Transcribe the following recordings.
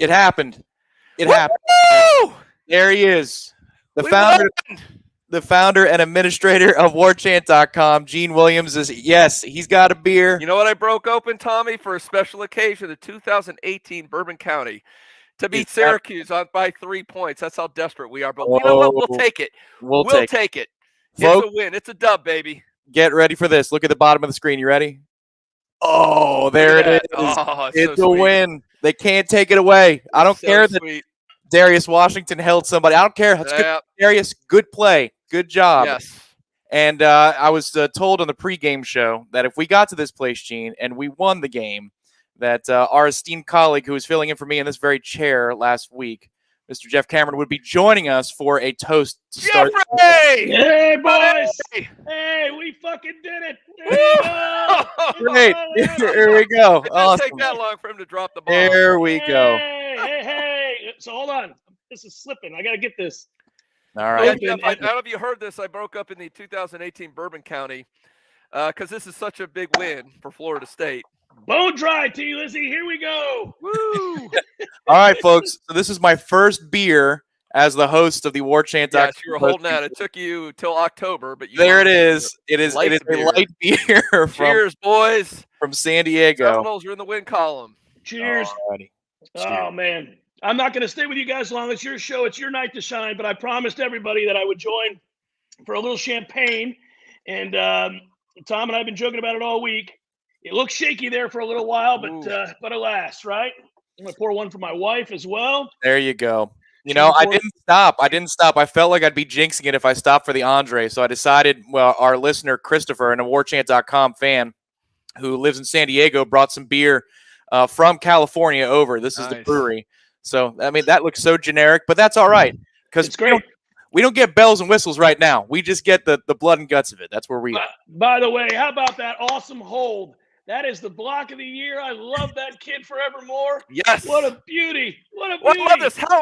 It happened. It happened. There he is. The founder and administrator of Warchant.com, Gene Williams, he's got a beer. You know what I broke open, Tommy, for a special occasion, the 2018 Bourbon County, to beat Syracuse by 3 points. That's how desperate we are. But you know what? We'll take it. We'll take it. Folks, it's a win. It's a dub, baby. Get ready for this. Look at the bottom of the screen. You ready? Oh, there it is. Oh, it's a win. They can't take it away. I don't care that Darius Washington held somebody. I don't care. That's good. Darius, good play. Good job. Yes. And I was told on the pregame show that if we got to this place, Gene, and we won the game, that our esteemed colleague who was filling in for me in this very chair last week, Mr. Jeff Cameron, would be joining us for a toast to start. Hey, boys! Hey, we fucking did it! Great. Here we go. It didn't take that long for him to drop the ball. Here we go. Hey. So hold on. This is slipping. I got to get this. All right. I don't know if you heard this. I broke up in the 2018 Bourbon County because this is such a big win for Florida State. Bone dry, T. Lizzie. Here we go. Woo! All right, folks. So this is my first beer as the host of the Warchant. Yes, you were holding out. It took you till October, but there it is. It is a light beer. Cheers, boys. From San Diego. Seminoles are in the win column. Cheers. Oh, man. I'm not going to stay with you guys long. It's your show. It's your night to shine. But I promised everybody that I would join for a little champagne. And Tom and I have been joking about it all week. It looks shaky there for a little while, but alas, right? I'm going to pour one for my wife as well. There you go. You know, I didn't stop. I felt like I'd be jinxing it if I stopped for the Andre. So I decided, well, our listener, Christopher, and a Warchant.com fan who lives in San Diego, brought some beer from California over. This is the brewery. So, I mean, that looks so generic, but that's all right. Because we don't get bells and whistles right now. We just get the blood and guts of it. That's where we are. By the way, how about that awesome hold? That is the block of the year. I love that kid forevermore. Yes. What a beauty. What a beauty. I love this. How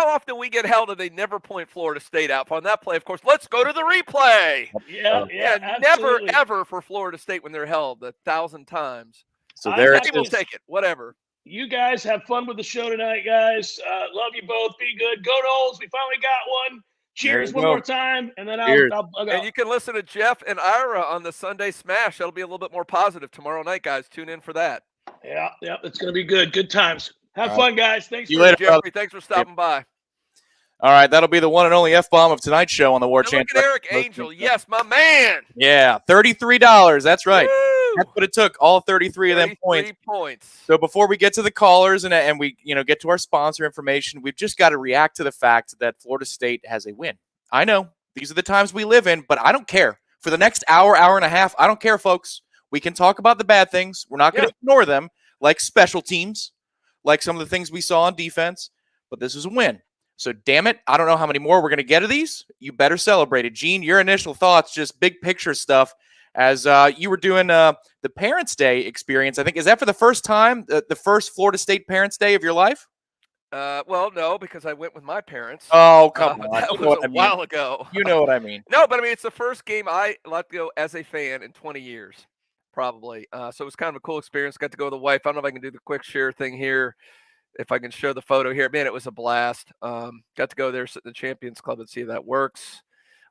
often we get held and they never point Florida State out on that play? Of course, let's go to the replay. Yeah, never, ever for Florida State when they're held 1,000 times. So there it is. We'll take it. Whatever. You guys have fun with the show tonight, guys. Love you both. Be good. Go Noles. We finally got one. Cheers one more time, and then I'll go. And you can listen to Jeff and Ira on the Sunday Smash. That'll be a little bit more positive tomorrow night, guys. Tune in for that. Yeah, it's going to be good. Good times. Have fun, guys. Thanks for later, Jeffrey. Thanks for stopping by. All right, that'll be the one and only F-bomb of tonight's show on the Warchant. Look at Eric Angel. Yes, my man. Yeah, $33. That's right. Woo! That's what it took. All 33 of them points. So before we get to the callers and we get to our sponsor information, we've just got to react to the fact that Florida State has a win. I know these are the times we live in, but I don't care. For the next hour and a half, I don't care, folks. We can talk about the bad things. We're not going to ignore them, like special teams, like some of the things we saw on defense, but this is a win. So, damn it, I don't know how many more we're going to get of these. You better celebrate it. Gene, your initial thoughts, just big picture stuff, as you were doing the Parents' Day experience. I think, is that for the first time, the first Florida State Parents' Day of your life? Well, no, because I went with my parents. Oh, come on. That was a while ago. You know what I mean. No, but I mean, it's the first game I let go as a fan in 20 years, probably. So it was kind of a cool experience. Got to go with the wife. I don't know if I can do the quick share thing here. If I can show the photo here, man, it was a blast. Got to go there, sit in the Champions Club and see if that works.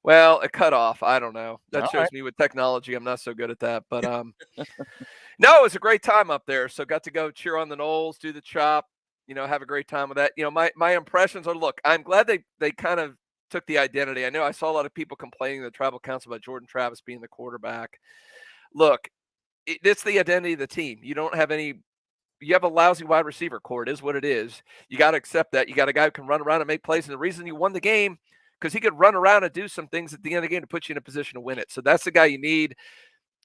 Well, it cut off. I don't know. That shows me with technology, I'm not so good at that. But no, it was a great time up there. So got to go cheer on the Noles, do the chop, have a great time with that. My impressions are, look, I'm glad they kind of took the identity. I know I saw a lot of people complaining in the tribal council about Jordan Travis being the quarterback. Look, it's the identity of the team. You don't have any. You have a lousy wide receiver core. It is what it is. You got to accept that. You got a guy who can run around and make plays. And the reason you won the game, because he could run around and do some things at the end of the game to put you in a position to win it. So that's the guy you need.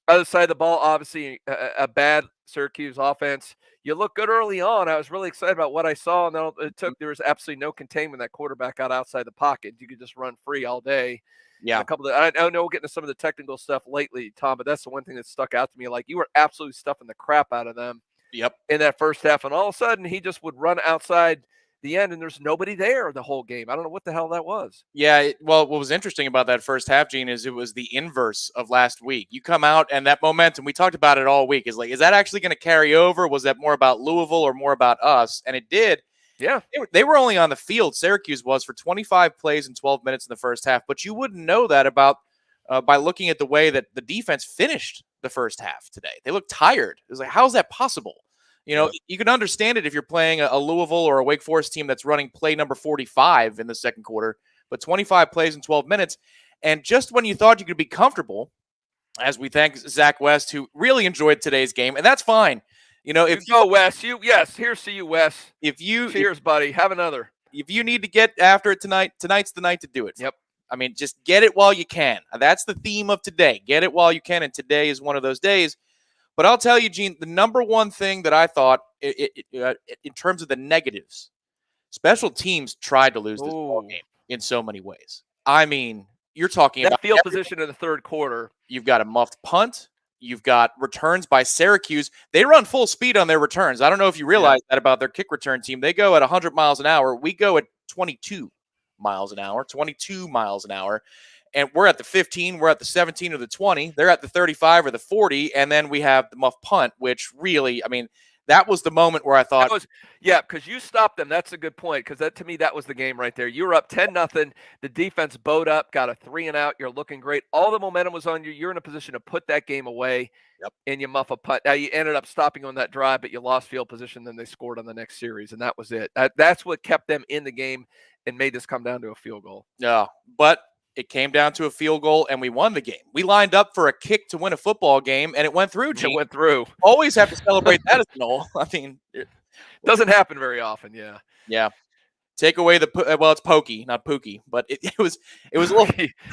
Other side of the ball, obviously, a bad Syracuse offense. You look good early on. I was really excited about what I saw. And then there was absolutely no containment. That quarterback got outside the pocket. You could just run free all day. Yeah. I know we'll get into some of the technical stuff lately, Tom, but that's the one thing that stuck out to me. Like, you were absolutely stuffing the crap out of them. Yep. In that first half, and all of a sudden he just would run outside the end, and there's nobody there the whole game. I don't know what the hell that was. Yeah, well, what was interesting about that first half, Gene, is it was the inverse of last week. You come out, and that momentum, we talked about it all week, is that actually going to carry over? Was that more about Louisville or more about us? And it did. Yeah. They were only on the field, Syracuse was, for 25 plays in 12 minutes in the first half, but you wouldn't know that about by looking at the way that the defense finished the first half today. They looked tired. It was like, how is that possible? You can understand it if you're playing a Louisville or a Wake Forest team that's running play number 45 in the second quarter, but 25 plays in 12 minutes. And just when you thought you could be comfortable, as we thank Zach West, who really enjoyed today's game, and that's fine. If you go Wes, here's to you, Wes. Cheers, buddy. Have another. If you need to get after it tonight, tonight's the night to do it. Yep. I mean, just get it while you can. That's the theme of today. Get it while you can, and today is one of those days. But I'll tell you, Gene, the number one thing that I thought in terms of the negatives, special teams tried to lose this ball game in so many ways. I mean, you're talking that about field position in the third quarter. You've got a muffed punt. You've got returns by Syracuse. They run full speed on their returns. I don't know if you realize that about their kick return team. They go at 100 miles an hour. We go at 22 miles an hour, 22 miles an hour. And we're at the 15, we're at the 17 or the 20. They're at the 35 or the 40. And then we have the muff punt, which really, I mean, that was the moment where I thought. Because you stopped them. That's a good point. Because to me, that was the game right there. You were up 10-0. The defense bowed up, got a 3-and-out. You're looking great. All the momentum was on you. You're in a position to put that game away. Yep. And you muff a punt. Now, you ended up stopping on that drive, but you lost field position. Then they scored on the next series, and that was it. That's what kept them in the game and made this come down to a field goal. Yeah, but it came down to a field goal, and we won the game. We lined up for a kick to win a football game, and it went through. It went through. Always have to celebrate that as a Nole. I mean, it doesn't happen very often. Yeah. Yeah. Take away it's pokey, not pookie, but it was a little.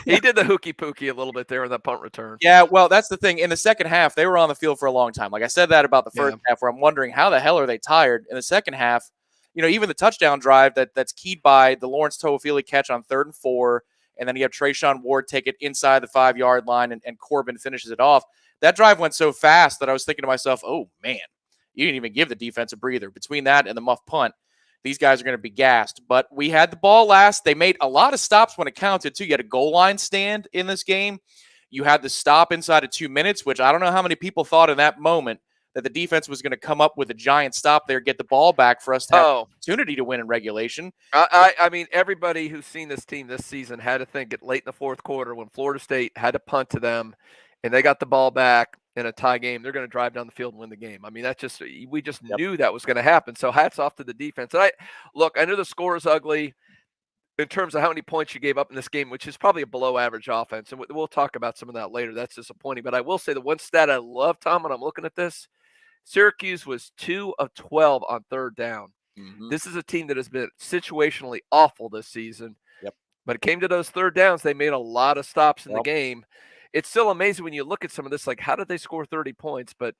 He did the hooky pookie a little bit there in that punt return. Yeah, well, that's the thing. In the second half, they were on the field for a long time. Like I said that about the first half, where I'm wondering how the hell are they tired. In the second half, even the touchdown drive that's keyed by the Lawrence Toafili catch on 3rd and 4. And then you have Trayshawn Ward take it inside the 5-yard line, and Corbin finishes it off. That drive went so fast that I was thinking to myself, oh, man, you didn't even give the defense a breather. Between that and the muff punt, these guys are going to be gassed. But we had the ball last. They made a lot of stops when it counted, too. You had a goal line stand in this game. You had the stop inside of 2 minutes, which I don't know how many people thought in that moment that the defense was going to come up with a giant stop there, get the ball back for us to have an opportunity to win in regulation. I mean, everybody who's seen this team this season had to think it late in the fourth quarter when Florida State had to punt to them and they got the ball back in a tie game. They're going to drive down the field and win the game. I mean, we just knew that was going to happen. So hats off to the defense. And I know the score is ugly in terms of how many points you gave up in this game, which is probably a below average offense. And we'll talk about some of that later. That's disappointing. But I will say the one stat I love, Tom, when I'm looking at this, Syracuse was 2 of 12 on 3rd down. Mm-hmm. This is a team that has been situationally awful this season. Yep. But it came to those 3rd downs. They made a lot of stops in the game. It's still amazing when you look at some of this, like, how did they score 30 points? But,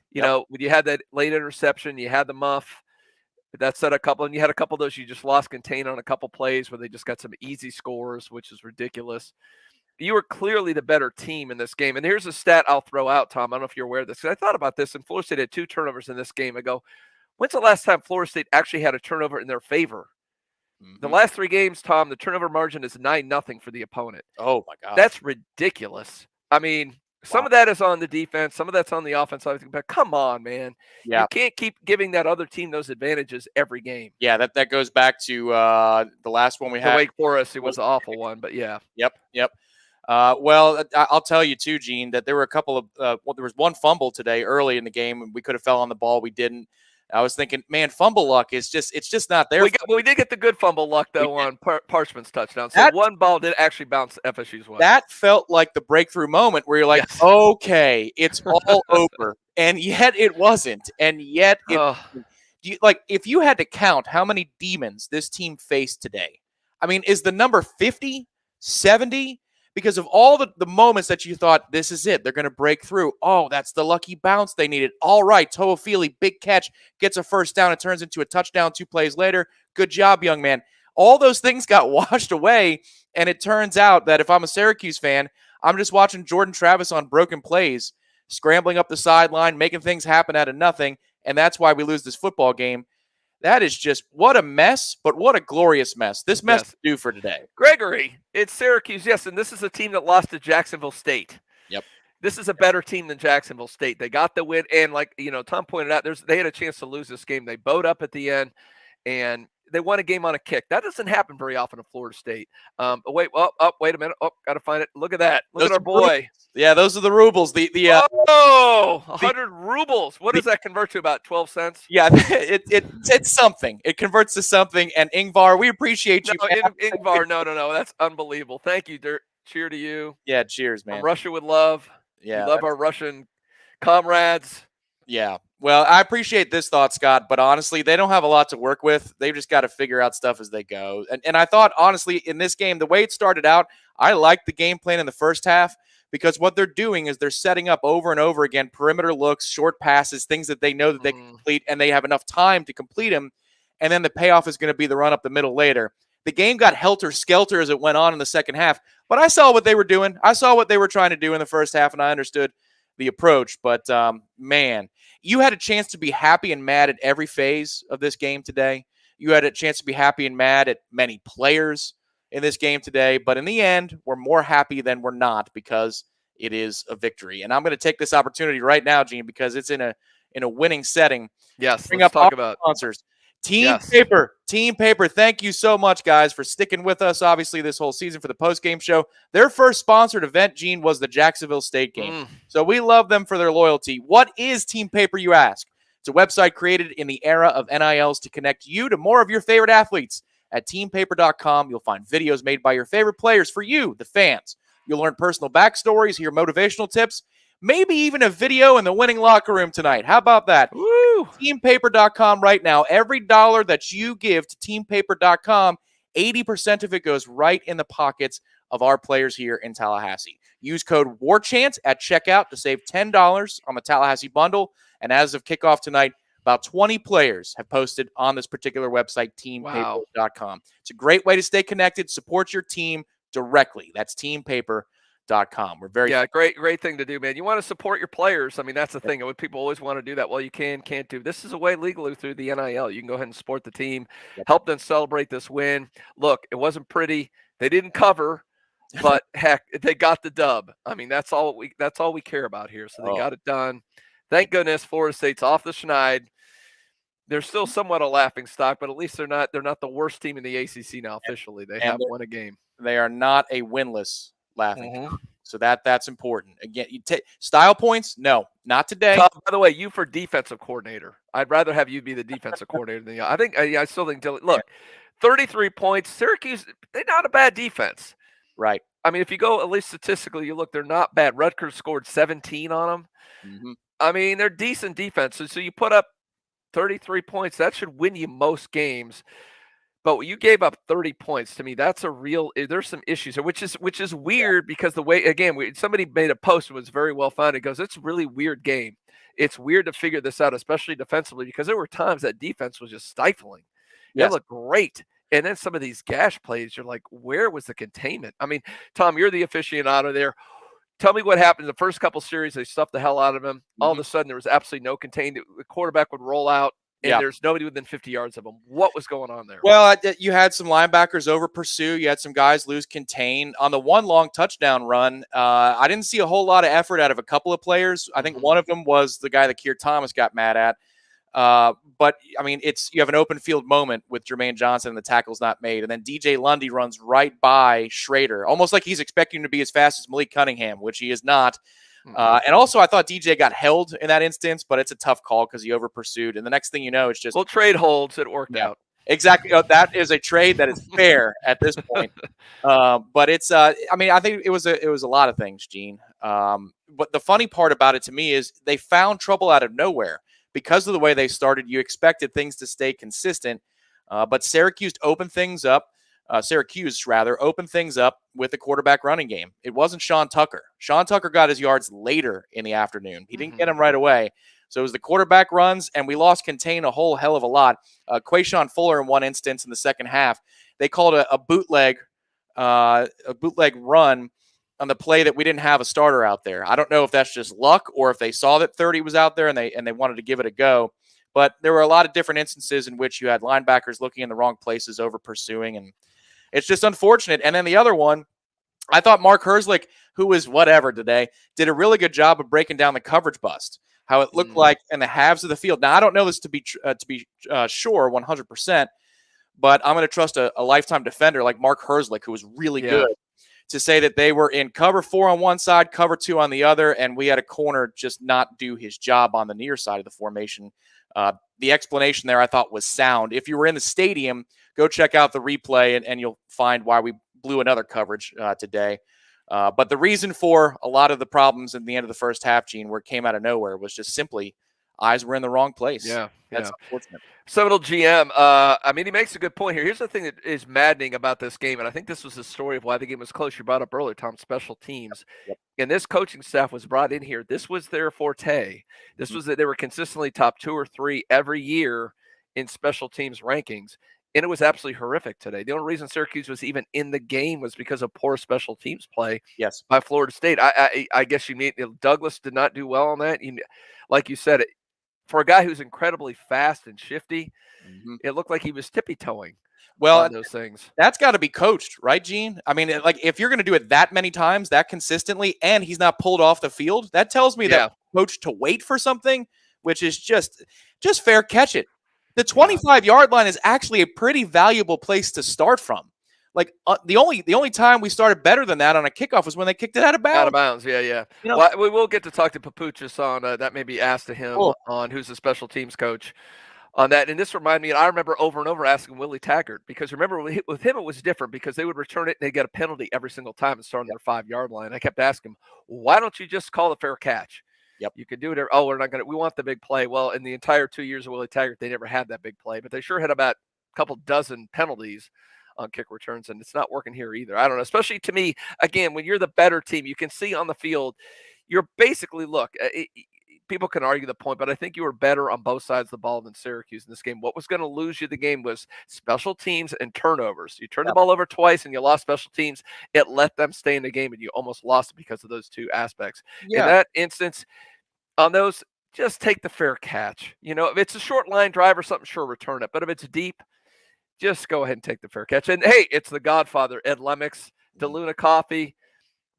you know, when you had that late interception, you had the muff. That set a couple, and you had a couple of those you just lost contain on a couple plays where they just got some easy scores, which is ridiculous. You were clearly the better team in this game. And here's a stat I'll throw out, Tom. I don't know if you're aware of this, because I thought about this, and Florida State had 2 turnovers in this game. I go, when's the last time Florida State actually had a turnover in their favor? Mm-hmm. The last 3 games, Tom, the turnover margin is 9-0 for the opponent. Oh, my God. That's ridiculous. I mean, some of that is on the defense. Some of that's on the offense. But come on, man. Yeah. You can't keep giving that other team those advantages every game. Yeah, that goes back to the last one we had. Wake Forest, it was an awful one, but yeah. Yep. Well, I'll tell you too, Gene, that there were a couple of there was one fumble today early in the game, and we could have fell on the ball. We didn't. I was thinking, man, fumble luck is it's just not there. We did get the good fumble luck though on Parchman's touchdown. So one ball did actually bounce FSU's way. That felt like the breakthrough moment where you're like, okay, it's all over, and yet it wasn't, and yet if you had to count how many demons this team faced today, I mean, is the number 50, 70? Because of all the moments that you thought, this is it, they're going to break through. Oh, that's the lucky bounce they needed. All right, Toafili, big catch, gets a first down. It turns into a touchdown 2 plays later. Good job, young man. All those things got washed away, and it turns out that if I'm a Syracuse fan, I'm just watching Jordan Travis on broken plays, scrambling up the sideline, making things happen out of nothing, and that's why we lose this football game. That is just what a mess, but what a glorious mess. This mess is due for today. Gregory, it's Syracuse, yes, and this is a team that lost to Jacksonville State. Yep. This is a better team than Jacksonville State. They got the win, and like Tom pointed out, they had a chance to lose this game. They bowed up at the end, and they won a game on a kick. That doesn't happen very often in Florida State. Wait a minute. Oh, got to find it. Look at that. Look at our boy. Yeah, those are the rubles. 100 rubles. What does that convert to? About 12 cents? Yeah, it's something. It converts to something. And Ingvar, we appreciate you. Ingvar, no. That's unbelievable. Thank you, Dirt. Cheer to you. Yeah, cheers, man. From Russia with love. Yeah, we love our Russian comrades. Yeah. Well, I appreciate this thought, Scott, but honestly, they don't have a lot to work with. They've just got to figure out stuff as they go. And I thought, honestly, in this game, the way it started out, I liked the game plan in the first half because what they're doing is they're setting up over and over again perimeter looks, short passes, things that they know that they can complete, and they have enough time to complete them, and then the payoff is going to be the run up the middle later. The game got helter-skelter as it went on in the second half, but I saw what they were doing. I saw what they were trying to do in the first half, and I understood the approach. But, man, you had a chance to be happy and mad at every phase of this game today. You had a chance to be happy and mad at many players in this game today. But in the end, we're more happy than we're not because it is a victory. And I'm going to take this opportunity right now, Gene, because it's in a winning setting. Yes, bring let's up talk about sponsors. Team Paper, thank you so much, guys, for sticking with us, obviously, this whole season for the post-game show. Their first sponsored event, Gene, was the Jacksonville State game. So we love them for their loyalty. What is Team Paper, you ask? It's a website created in the era of NILs to connect you to more of your favorite athletes. At teampaper.com, you'll find videos made by your favorite players for you, the fans. You'll learn personal backstories, hear motivational tips, maybe even a video in the winning locker room tonight. How about that? Woo! Teampaper.com right now. Every dollar that you give to teampaper.com, 80% of it goes right in the pockets of our players here in Tallahassee. Use code WARCHANT at checkout to save $10 on the Tallahassee bundle. And as of kickoff tonight, about 20 players have posted on this particular website, teampaper.com. It's a great way to stay connected, support your team directly. That's teampaper.com. We're very great thing to do, man. You want to support your players. I mean, that's the thing. People always want to do that. Well, you can't do. This is a way legally through the NIL. You can go ahead and support the team, help them celebrate this win. Look, it wasn't pretty. They didn't cover, but heck, they got the dub. I mean, that's all we care about here. So they got it done. Thank goodness Florida State's off the schneid. They're still somewhat a laughing stock, but at least they're not the worst team in the ACC now officially. They have won a game. They are not a winless laughing. So that's important. Again, you take style points. No, not today. By the way, you for defensive coordinator. I'd rather have you be the defensive coordinator than you. I still think. Look, 33 points. Syracuse, they're not a bad defense. Right. I mean, if you go at least statistically, you look, they're not bad. Rutgers scored 17 on them. I mean, they're decent defenses. So you put up 33 points. That should win you most games. But you gave up 30 points to me. That's there's some issues here, which is weird because the way, again, somebody made a post and was very well found. It goes, it's a really weird game. It's weird to figure this out, especially defensively, because there were times that defense was just stifling. It looked great. And then some of these gash plays, you're like, where was the containment? I mean, Tom, you're the aficionado there. Tell me what happened in the first couple series. They stuffed the hell out of him. All of a sudden, there was absolutely no containment. The quarterback would roll out. And there's nobody within 50 yards of him. What was going on there? Well, you had some linebackers over pursue. You had some guys lose contain. On the one long touchdown run, I didn't see a whole lot of effort out of a couple of players. I think one of them was the guy that Keir Thomas got mad at. But, I mean, you have an open field moment with Jermaine Johnson and the tackle's not made. And then DJ Lundy runs right by Schrader, almost like he's expecting him to be as fast as Malik Cunningham, which he is not. And also, I thought DJ got held in that instance, but it's a tough call because he over pursued. And the next thing you know, it's just trade holds. It worked out exactly. That is a trade that is fair at this point. But it's I mean, I think it was a lot of things, Gene. But the funny part about it to me is they found trouble out of nowhere because of the way they started. You expected things to stay consistent, but Syracuse opened things up. Syracuse opened things up with the quarterback running game. It wasn't Sean Tucker. Sean Tucker got his yards later in the afternoon. He didn't get them right away. So it was the quarterback runs, and we lost contain a whole hell of a lot. Quayshawn Fuller in one instance in the second half, they called a bootleg run on the play that we didn't have a starter out there. I don't know if that's just luck or if they saw that 30 was out there and they wanted to give it a go. But there were a lot of different instances in which you had linebackers looking in the wrong places, over pursuing, and it's just unfortunate. And then the other one, I thought Mark Herzlich, who was whatever today, did a really good job of breaking down the coverage bust, how it looked like in the halves of the field. Now, I don't know this to be sure 100%, but I'm going to trust a lifetime defender like Mark Herzlich, who was really good, to say that they were in cover 4 on one side, cover 2 on the other, and we had a corner just not do his job on the near side of the formation. The explanation there I thought was sound. If you were in the stadium, go check out the replay, and you'll find why we blew another coverage today. But the reason for a lot of the problems at the end of the first half, Gene, where it came out of nowhere, was just simply eyes were in the wrong place. Yeah, that's unfortunate. Seminole GM, I mean, he makes a good point here. Here's the thing that is maddening about this game, and I think this was the story of why the game was close. You brought up earlier, Tom, special teams. Yep. And this coaching staff was brought in here. This was their forte. This was that they were consistently top 2 or 3 every year in special teams rankings. And it was absolutely horrific today. The only reason Syracuse was even in the game was because of poor special teams play by Florida State. I guess you mean Douglas did not do well on that. Like you said, for a guy who's incredibly fast and shifty, it looked like he was tippy-toeing on those things. That's got to be coached, right, Gene? I mean, like, if you're going to do it that many times, that consistently, and he's not pulled off the field, that tells me that coach to wait for something, which is just fair catch it. The 25-yard line is actually a pretty valuable place to start from. Like, the only time we started better than that on a kickoff was when they kicked it out of bounds. Out of bounds, yeah. Well, we will get to talk to Papuchis on that. May be asked to him on who's the special teams coach on that. And this reminded me, and I remember over and over asking Willie Taggart, because remember with him it was different because they would return it and they get a penalty every single time and start on their 5-yard line. I kept asking him, why don't you just call a fair catch? Yep. You could do it. Oh, we want the big play. Well, in the entire 2 years of Willie Taggart, they never had that big play, but they sure had about a couple dozen penalties on kick returns, and it's not working here either. I don't know. Especially to me, again, when you're the better team, you can see on the field, you're basically, people can argue the point, but I think you were better on both sides of the ball than Syracuse in this game. What was going to lose you the game was special teams and turnovers. You turned the ball over twice and you lost special teams. It let them stay in the game, and you almost lost it because of those two aspects. In that instance, on those, just take the fair catch. If it's a short line drive or something, sure, return it. But if it's deep, just go ahead and take the fair catch. And, hey, it's the Godfather, Ed Lemix, DeLuna Coffee.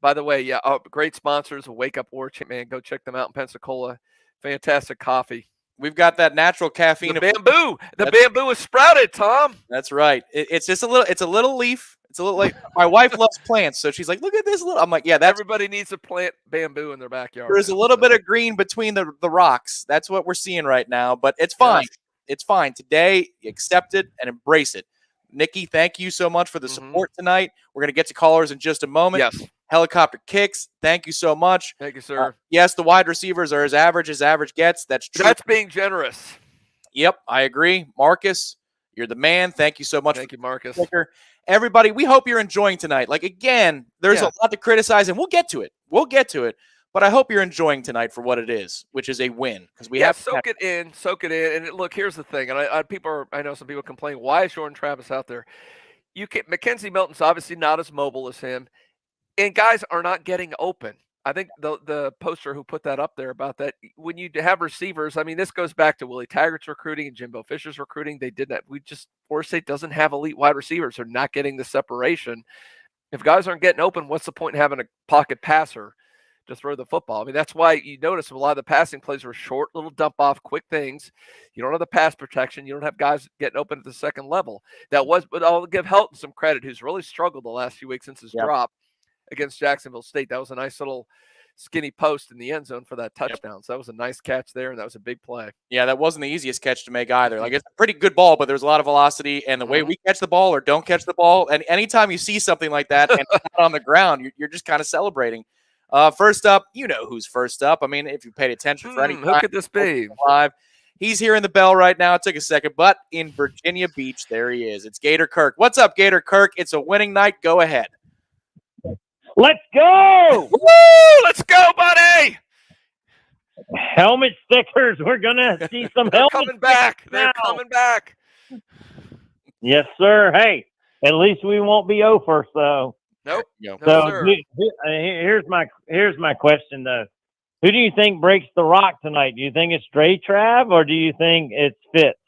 By the way, great sponsors, Wake Up Warchant, man. Go check them out in Pensacola. Fantastic coffee. We've got that natural caffeine. The bamboo. The bamboo is sprouted, Tom. That's right. It's just a little leaf. It's a little like my wife loves plants, so she's like, look at this little. I'm like, everybody needs to plant bamboo in their backyard. There's a little bit of green between the rocks. That's what we're seeing right now, but it's fine. Yes. It's fine. Today, accept it and embrace it. Nikki, thank you so much for the support tonight. We're going to get to callers in just a moment. Yes. Helicopter Kicks, thank you so much. Thank you, sir. Yes, the wide receivers are as average gets. That's true. That's being generous. Yep, I agree. Marcus, you're the man. Thank you so much. Thank you, Marcus. Everybody, we hope you're enjoying tonight. Like, again, there's a lot to criticize, and we'll get to it. But I hope you're enjoying tonight for what it is, which is a win. Because we have soak it in. And look, here's the thing. And I know some people complain, why is Jordan Travis out there? McKenzie Milton's obviously not as mobile as him, and guys are not getting open. I think the poster who put that up there about that, when you have receivers, I mean, this goes back to Willie Taggart's recruiting and Jimbo Fisher's recruiting. They did that. Florida State doesn't have elite wide receivers. They're not getting the separation. If guys aren't getting open, what's the point in having a pocket passer to throw the football? I mean, that's why you notice a lot of the passing plays were short, little dump off, quick things. You don't have the pass protection. You don't have guys getting open at the second level. But I'll give Helton some credit, who's really struggled the last few weeks since his drop against Jacksonville State. That was a nice little skinny post in the end zone for that touchdown. So that was a nice catch there, and that was a big play. Yeah, that wasn't the easiest catch to make either. Like, it's a pretty good ball, but there's a lot of velocity, and the way we catch the ball or don't catch the ball, and anytime you see something like that and it's not on the ground, you're just kind of celebrating. First up, you know who's first up. I mean, if you paid attention for any time, who could this be? Live. He's here in the bell right now. It took a second, but in Virginia Beach, there he is. It's Gator Kirk. What's up, Gator Kirk? It's a winning night. Go ahead. Let's go! Woo! Let's go, buddy! Helmet stickers. We're going to see some helmets. Coming back. They're coming back. Yes, sir. Hey, at least we won't be 0 first, though. Nope. So here's my question, though. Who do you think breaks the rock tonight? Do you think it's Dre Trav, or do you think it's Fitz?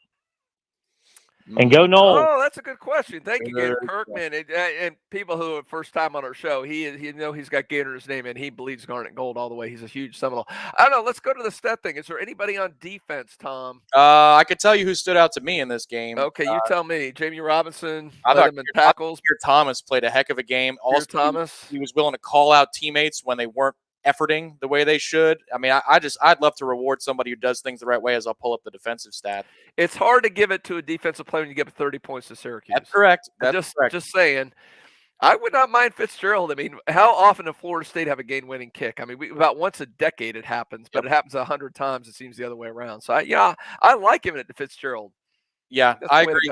And go Noles. Oh, that's a good question. Thank you, Gator Kirkman. And people who are first time on our show, he's got Gator in his name, and he believes Garnet Gold all the way. He's a huge Seminole. I don't know. Let's go to the stat thing. Is there anybody on defense, Tom? I could tell you who stood out to me in this game. Okay, you tell me. Jamie Robinson, I led thought him in tackles. Pierre Thomas played a heck of a game. Also, Thomas. He was willing to call out teammates when they weren't efforting the way they should. I mean, I'd love to reward somebody who does things the right way as I'll pull up the defensive stat. It's hard to give it to a defensive player when you give 30 points to Syracuse. That's correct. That's correct. Just saying. I would not mind Fitzgerald. I mean, how often does Florida State have a game-winning kick? I mean, about once a decade it happens, but it happens 100 times. It seems the other way around. So, I like giving it to Fitzgerald. Yeah, I agree.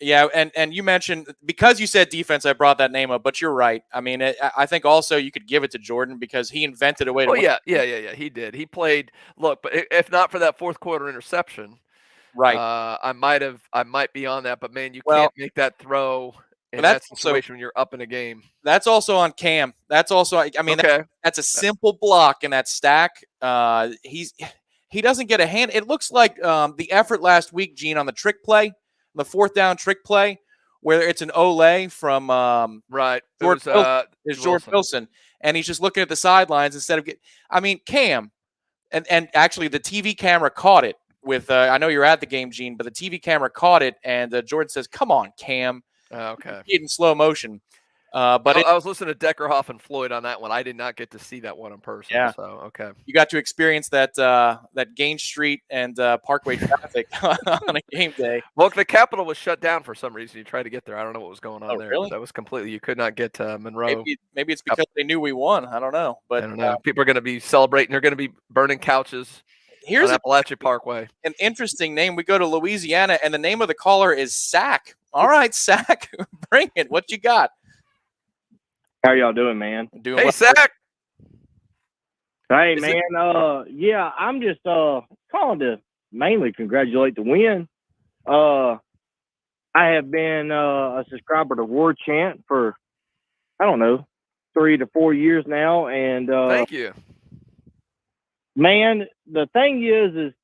Yeah, and you mentioned, because you said defense, I brought that name up, but you're right. I mean, I think also you could give it to Jordan because he invented a way to win. Yeah, he did. He played, look, but if not for that fourth quarter interception, right? I might be on that, but man, you can't make that throw in that situation when you're up in a game. That's also on Cam. That's also, I mean, that's a simple block in that stack. He doesn't get a hand. It looks like the effort last week, Gene, on the trick play. The fourth down trick play where it's an Ole from George Wilson, and he's just looking at the sidelines instead of Cam, and actually the TV camera caught it with I know you're at the game, Gene, but the TV camera caught it, and Jordan says, "Come on, Cam." Okay. In slow motion. But I was listening to Deckerhoff and Floyd on that one. I did not get to see that one in person. Yeah. So, okay. You got to experience that Gaines Street and Parkway traffic on a game day. Well, the Capitol was shut down for some reason. You tried to get there. I don't know what was going on there. Really? That was completely. You could not get to Monroe. Maybe it's because they knew we won. I don't know. But I don't know. People are going to be celebrating. They're going to be burning couches. Here's Appalachia Parkway. An interesting name. We go to Louisiana, and the name of the caller is Sack. All right, Sack, bring it. What you got? How y'all doing, man? Hey, Sack. Hey, man. I'm just calling to mainly congratulate the win. I have been a subscriber to Warchant for, 3 to 4 years now, and thank you. Man, the thing is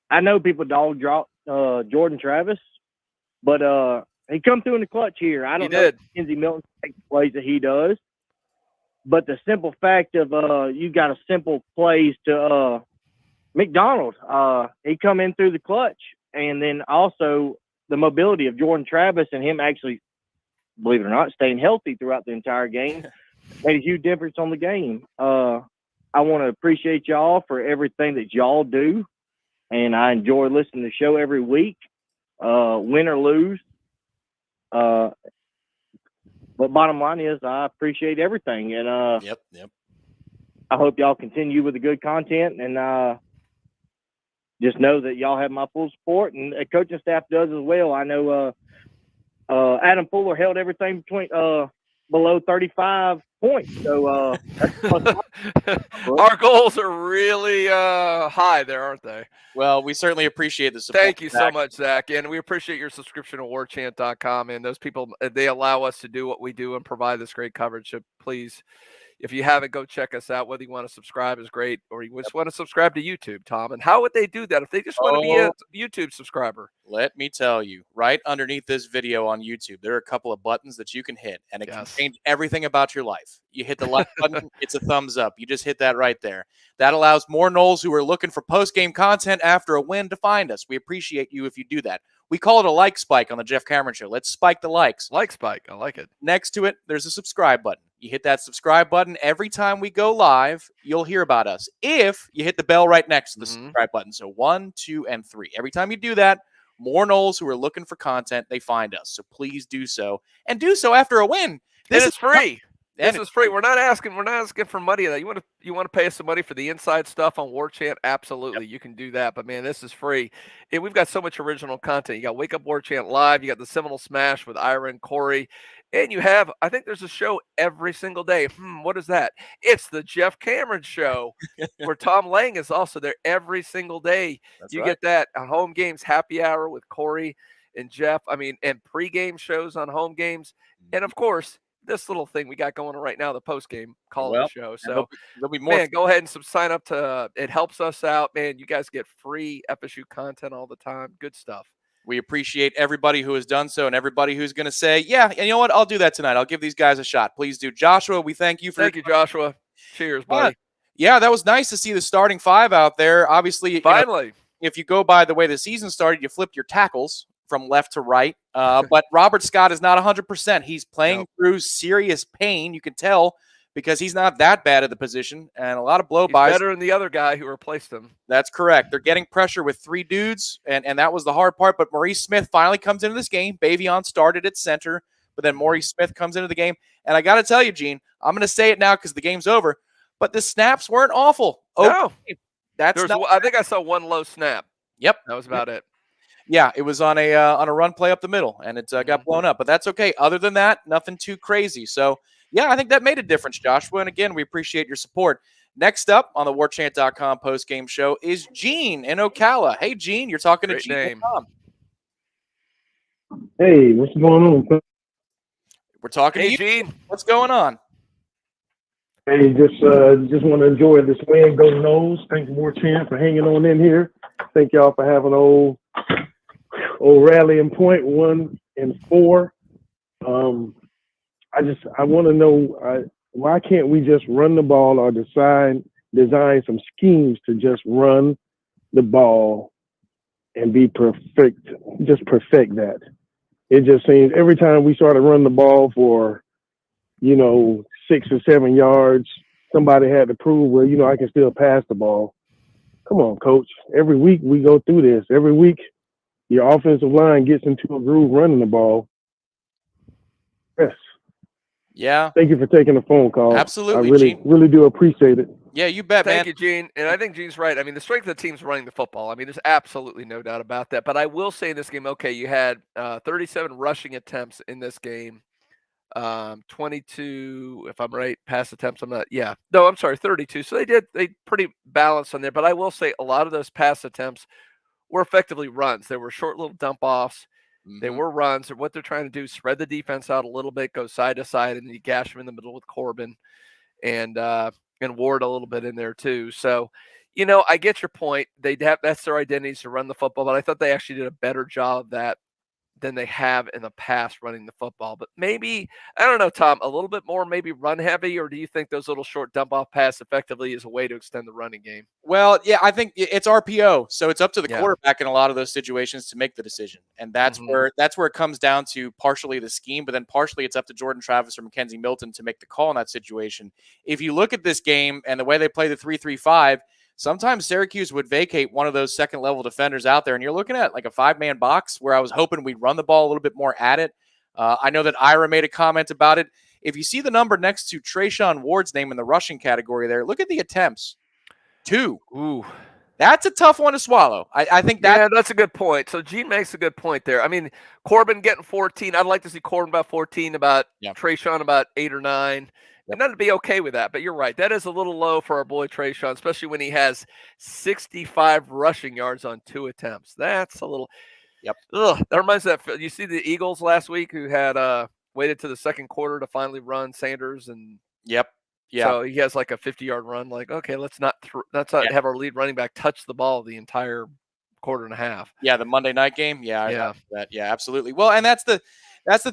I know people dog drop Jordan Travis, but he come through in the clutch here. I don't know if McKenzie Milton takes the plays that he does, but the simple fact of you got a simple plays to McDonald. He come in through the clutch, and then also the mobility of Jordan Travis and him actually, believe it or not, staying healthy throughout the entire game made a huge difference on the game. I want to appreciate y'all for everything that y'all do, and I enjoy listening to the show every week, win or lose. But bottom line is I appreciate everything, and yep. I hope y'all continue with the good content, and just know that y'all have my full support, and the coaching staff does as well. I know Adam Fuller held everything between below 35 points. So our goals are really high there, aren't they? Well, we certainly appreciate the support. Thank you so much, Zach. And we appreciate your subscription to warchant.com. And those people, they allow us to do what we do and provide this great coverage. So please, if you haven't, go check us out. Whether you want to subscribe is great, or you just want to subscribe to YouTube, Tom. And how would they do that if they just want to be a YouTube subscriber? Let me tell you, right underneath this video on YouTube, there are a couple of buttons that you can hit, and it can change everything about your life. You hit the like button, it's a thumbs up. You just hit that right there. That allows more Noles who are looking for post-game content after a win to find us. We appreciate you if you do that. We call it a like spike on the Jeff Cameron Show. Let's spike the likes. Like spike. I like it. Next to it, there's a subscribe button. You hit that subscribe button. Every time we go live, you'll hear about us. If you hit the bell right next to the subscribe button. So 1, 2, and 3. Every time you do that, more Noles who are looking for content, they find us. So please do so. And do so after a win. This is free. This is free. We're not asking for money. You want to pay us some money for the inside stuff on Warchant? Absolutely, you can do that. But man, this is free. And we've got so much original content. You got Wake Up Warchant Live. You got the Seminole Smash with Ira and Corey. And you have, I think there's a show every single day. What is that? It's the Jeff Cameron Show, where Tom Lang is also there every single day. You get that on home games, happy hour with Corey and Jeff. I mean, and pregame shows on home games. And of course, this little thing we got going on right now, the post-game call of the show. So, there'll be more. Man, go ahead and sign up to it. Helps us out, man. You guys get free FSU content all the time. Good stuff. We appreciate everybody who has done so and everybody who's going to say, yeah, and you know what? I'll do that tonight. I'll give these guys a shot. Please do. Joshua, we thank you for Thank you, Joshua. Cheers, buddy. Yeah, that was nice to see the starting five out there. Obviously, finally, if you go by the way the season started, you flipped your tackles from left to right. But Robert Scott is not 100%. He's playing through serious pain. You can tell because he's not that bad at the position and a lot of blow-bys. Better than the other guy who replaced him. That's correct. They're getting pressure with 3 dudes, and that was the hard part. But Maurice Smith finally comes into this game. Bavion started at center, but then Maurice Smith comes into the game. And I got to tell you, Gene, I'm going to say it now because the game's over, but the snaps weren't awful. No. That's I think I saw one low snap. Yep. That was about it. Yeah, it was on a run play up the middle, and it got blown up. But that's okay. Other than that, nothing too crazy. So, yeah, I think that made a difference, Joshua. And, again, we appreciate your support. Next up on the Warchant.com postgame show is Gene in Ocala. Hey, Gene, you're talking to Gene and Tom. Hey, what's going on? We're talking to you. Gene. What's going on? Hey, just want to enjoy this win. Go Noles. Thank you, Warchant, for hanging on in here. Thank y'all for having old rallying point 1-4. I want to know why can't we just run the ball or design some schemes to just run the ball and be perfect, just perfect that. It just seems every time we start to run the ball for, 6 or 7 yards, somebody had to prove, well, I can still pass the ball. Come on, coach. Every week we go through this. Every week your offensive line gets into a groove running the ball. Yes. Yeah. Thank you for taking the phone call. Absolutely, I really do appreciate it. Yeah, you bet, man. Thank you, Gene. And I think Gene's right. I mean, the strength of the team's running the football. I mean, there's absolutely no doubt about that. But I will say in this game, okay, you had 37 rushing attempts in this game. 22, if I'm right, pass attempts. I'm sorry, 32. So they pretty balanced on there. But I will say a lot of those pass attempts were effectively runs. They were short little dump offs. Mm-hmm. They were runs. What they're trying to do is spread the defense out a little bit, go side to side, and you gash them in the middle with Corbin and Ward a little bit in there too. So, I get your point. That's their identity to run the football, but I thought they actually did a better job of that than they have in the past running the football. But maybe, I don't know, Tom, a little bit more maybe run heavy, or do you think those little short dump off pass effectively is a way to extend the running game? Well, yeah, I think it's RPO, so it's up to the quarterback in a lot of those situations to make the decision, and that's where it comes down to partially the scheme, but then partially it's up to Jordan Travis or McKenzie Milton to make the call in that situation. If you look at this game and the way they play the 3-3-5, sometimes Syracuse would vacate one of those second-level defenders out there, and you're looking at like a 5-man box where I was hoping we'd run the ball a little bit more at it. I know that Ira made a comment about it. If you see the number next to Trayshawn Ward's name in the rushing category there, look at the attempts. 2. Ooh. That's a tough one to swallow. I think that. Yeah, that's a good point. So Gene makes a good point there. I mean, Corbin getting 14. I'd like to see Corbin about 14, about Trayshawn about 8 or 9. And I'd be okay with that. But you're right. That is a little low for our boy Trayshawn, especially when he has 65 rushing yards on 2 attempts. That's a little. Yep. Ugh, that reminds me of you see the Eagles last week who had waited to the second quarter to finally run Sanders and. Yep. Yeah. So he has like a 50-yard run. Like, okay, let's not have our lead running back touch the ball the entire quarter and a half. Yeah, the Monday night game. Yeah. Yeah, absolutely. Well, and that's the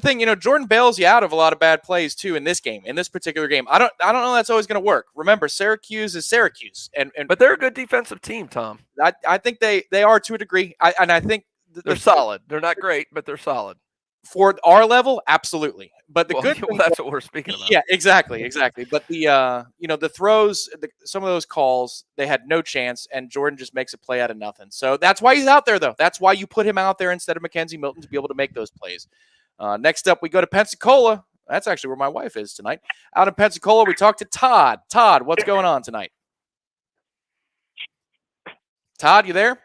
thing. Jordan bails you out of a lot of bad plays too in this game, in this particular game. I don't know that's always going to work. Remember, Syracuse is Syracuse, but they're a good defensive team, Tom. I think they are to a degree. I think they're solid. They're not great, but they're solid. For our level, absolutely. But the good thing, that's what we're speaking about. Yeah, exactly. But the throws, some of those calls, they had no chance, and Jordan just makes a play out of nothing. So that's why he's out there, though. That's why you put him out there instead of McKenzie Milton to be able to make those plays. Next up, we go to Pensacola. That's actually where my wife is tonight. Out in Pensacola, we talk to Todd. Todd, what's going on tonight? Todd, you there?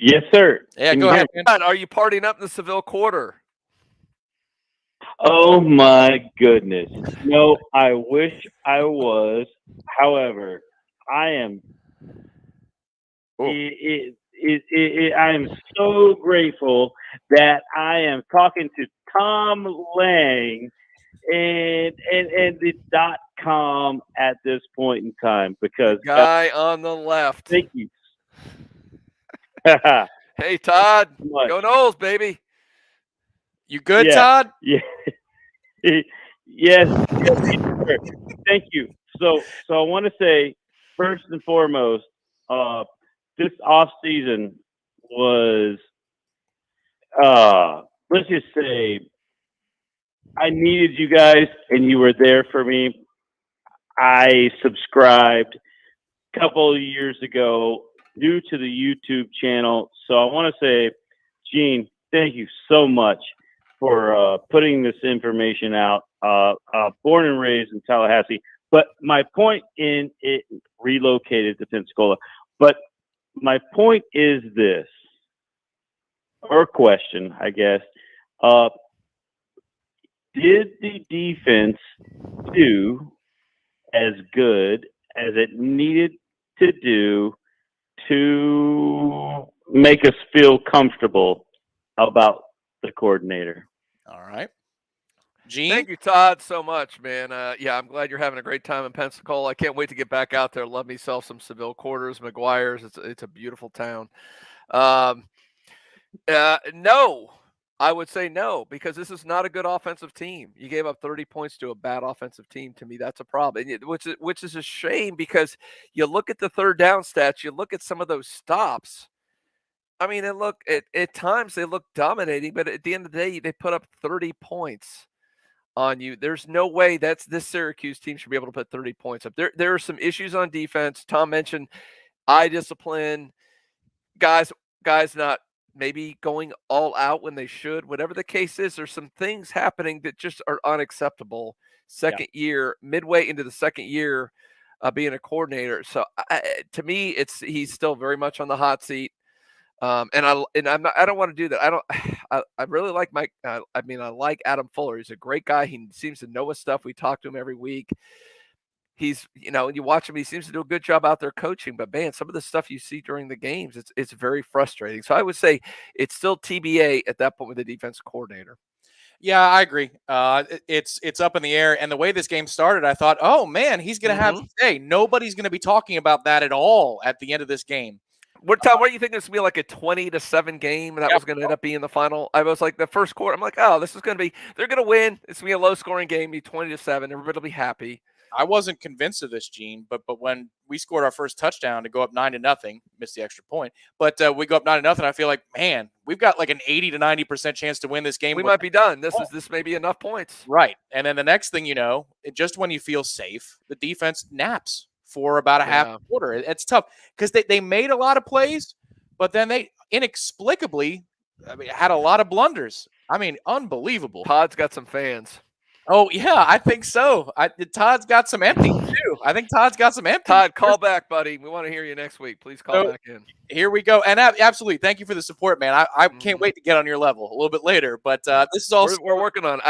Yes, sir. Yeah, go ahead, man. Are you partying up in the Seville Quarter? Oh, my goodness. No, I wish I was. However, I am I am so grateful that I am talking to Tom Lang and the .com at this point in time because the guy on the left. Thank you. Hey, Todd. Go Noles, baby. You good, Todd? Yeah. Yes. Thank you. So I want to say, first and foremost, this off season was, let's just say, I needed you guys, and you were there for me. I subscribed a couple of years ago, new to the YouTube channel. So I want to say, Gene, thank you so much for putting this information out. Born and raised in Tallahassee, but my point in it relocated to Pensacola. But my point is this, or question, I guess. Did the defense do as good as it needed to do to make us feel comfortable about the coordinator? All right. Gene? Thank you, Todd, so much, man. Yeah, I'm glad you're having a great time in Pensacola. I can't wait to get back out there. Love myself some Seville Quarters, McGuire's. It's a beautiful town. No, I would say no, because this is not a good offensive team. You gave up 30 points to a bad offensive team. To me, that's a problem, which is a shame, because you look at the third down stats, you look at some of those stops. I mean, at times they look dominating, but at the end of the day, they put up 30 points on you. There's no way this Syracuse team should be able to put 30 points up. There are some issues on defense. Tom mentioned eye discipline, guys not maybe going all out when they should. Whatever the case is, there's some things happening that just are unacceptable. Second year, midway into the second year, being a coordinator. So to me, he's still very much on the hot seat. I don't want to do that. I really like Mike. I like Adam Fuller. He's a great guy. He seems to know his stuff. We talk to him every week. He's, you watch him, he seems to do a good job out there coaching, but man, some of the stuff you see during the games, it's very frustrating. So I would say it's still TBA at that point with the defensive coordinator. Yeah, I agree. It's up in the air. And the way this game started, I thought, oh man, he's going to have to say, nobody's going to be talking about that at all at the end of this game. What do you think this would be, like a 20-7 game? That was going to end up being the final. I was like, the first quarter, I'm like, oh, this is going to be, they're going to win. It's going to be a low scoring game, be 20-7. Everybody will be happy. I wasn't convinced of this, Gene, but when we scored our first touchdown to go up 9-0, missed the extra point, but we go up 9-0, I feel like, man, we've got like an 80 to 90% chance to win this game. We might be done. This may be enough points. Right. And then the next thing you know, just when you feel safe, the defense naps for about a half quarter. It's tough because they made a lot of plays, but then they inexplicably had a lot of blunders. I mean, unbelievable. Todd's got some fans. Oh, yeah, I think so. Todd's got some empty, too. I think Todd's got some empty. Todd, call back, buddy. We want to hear you next week. Please call back in. Here we go. And absolutely, thank you for the support, man. I can't wait to get on your level a little bit later. But this is all we're working on.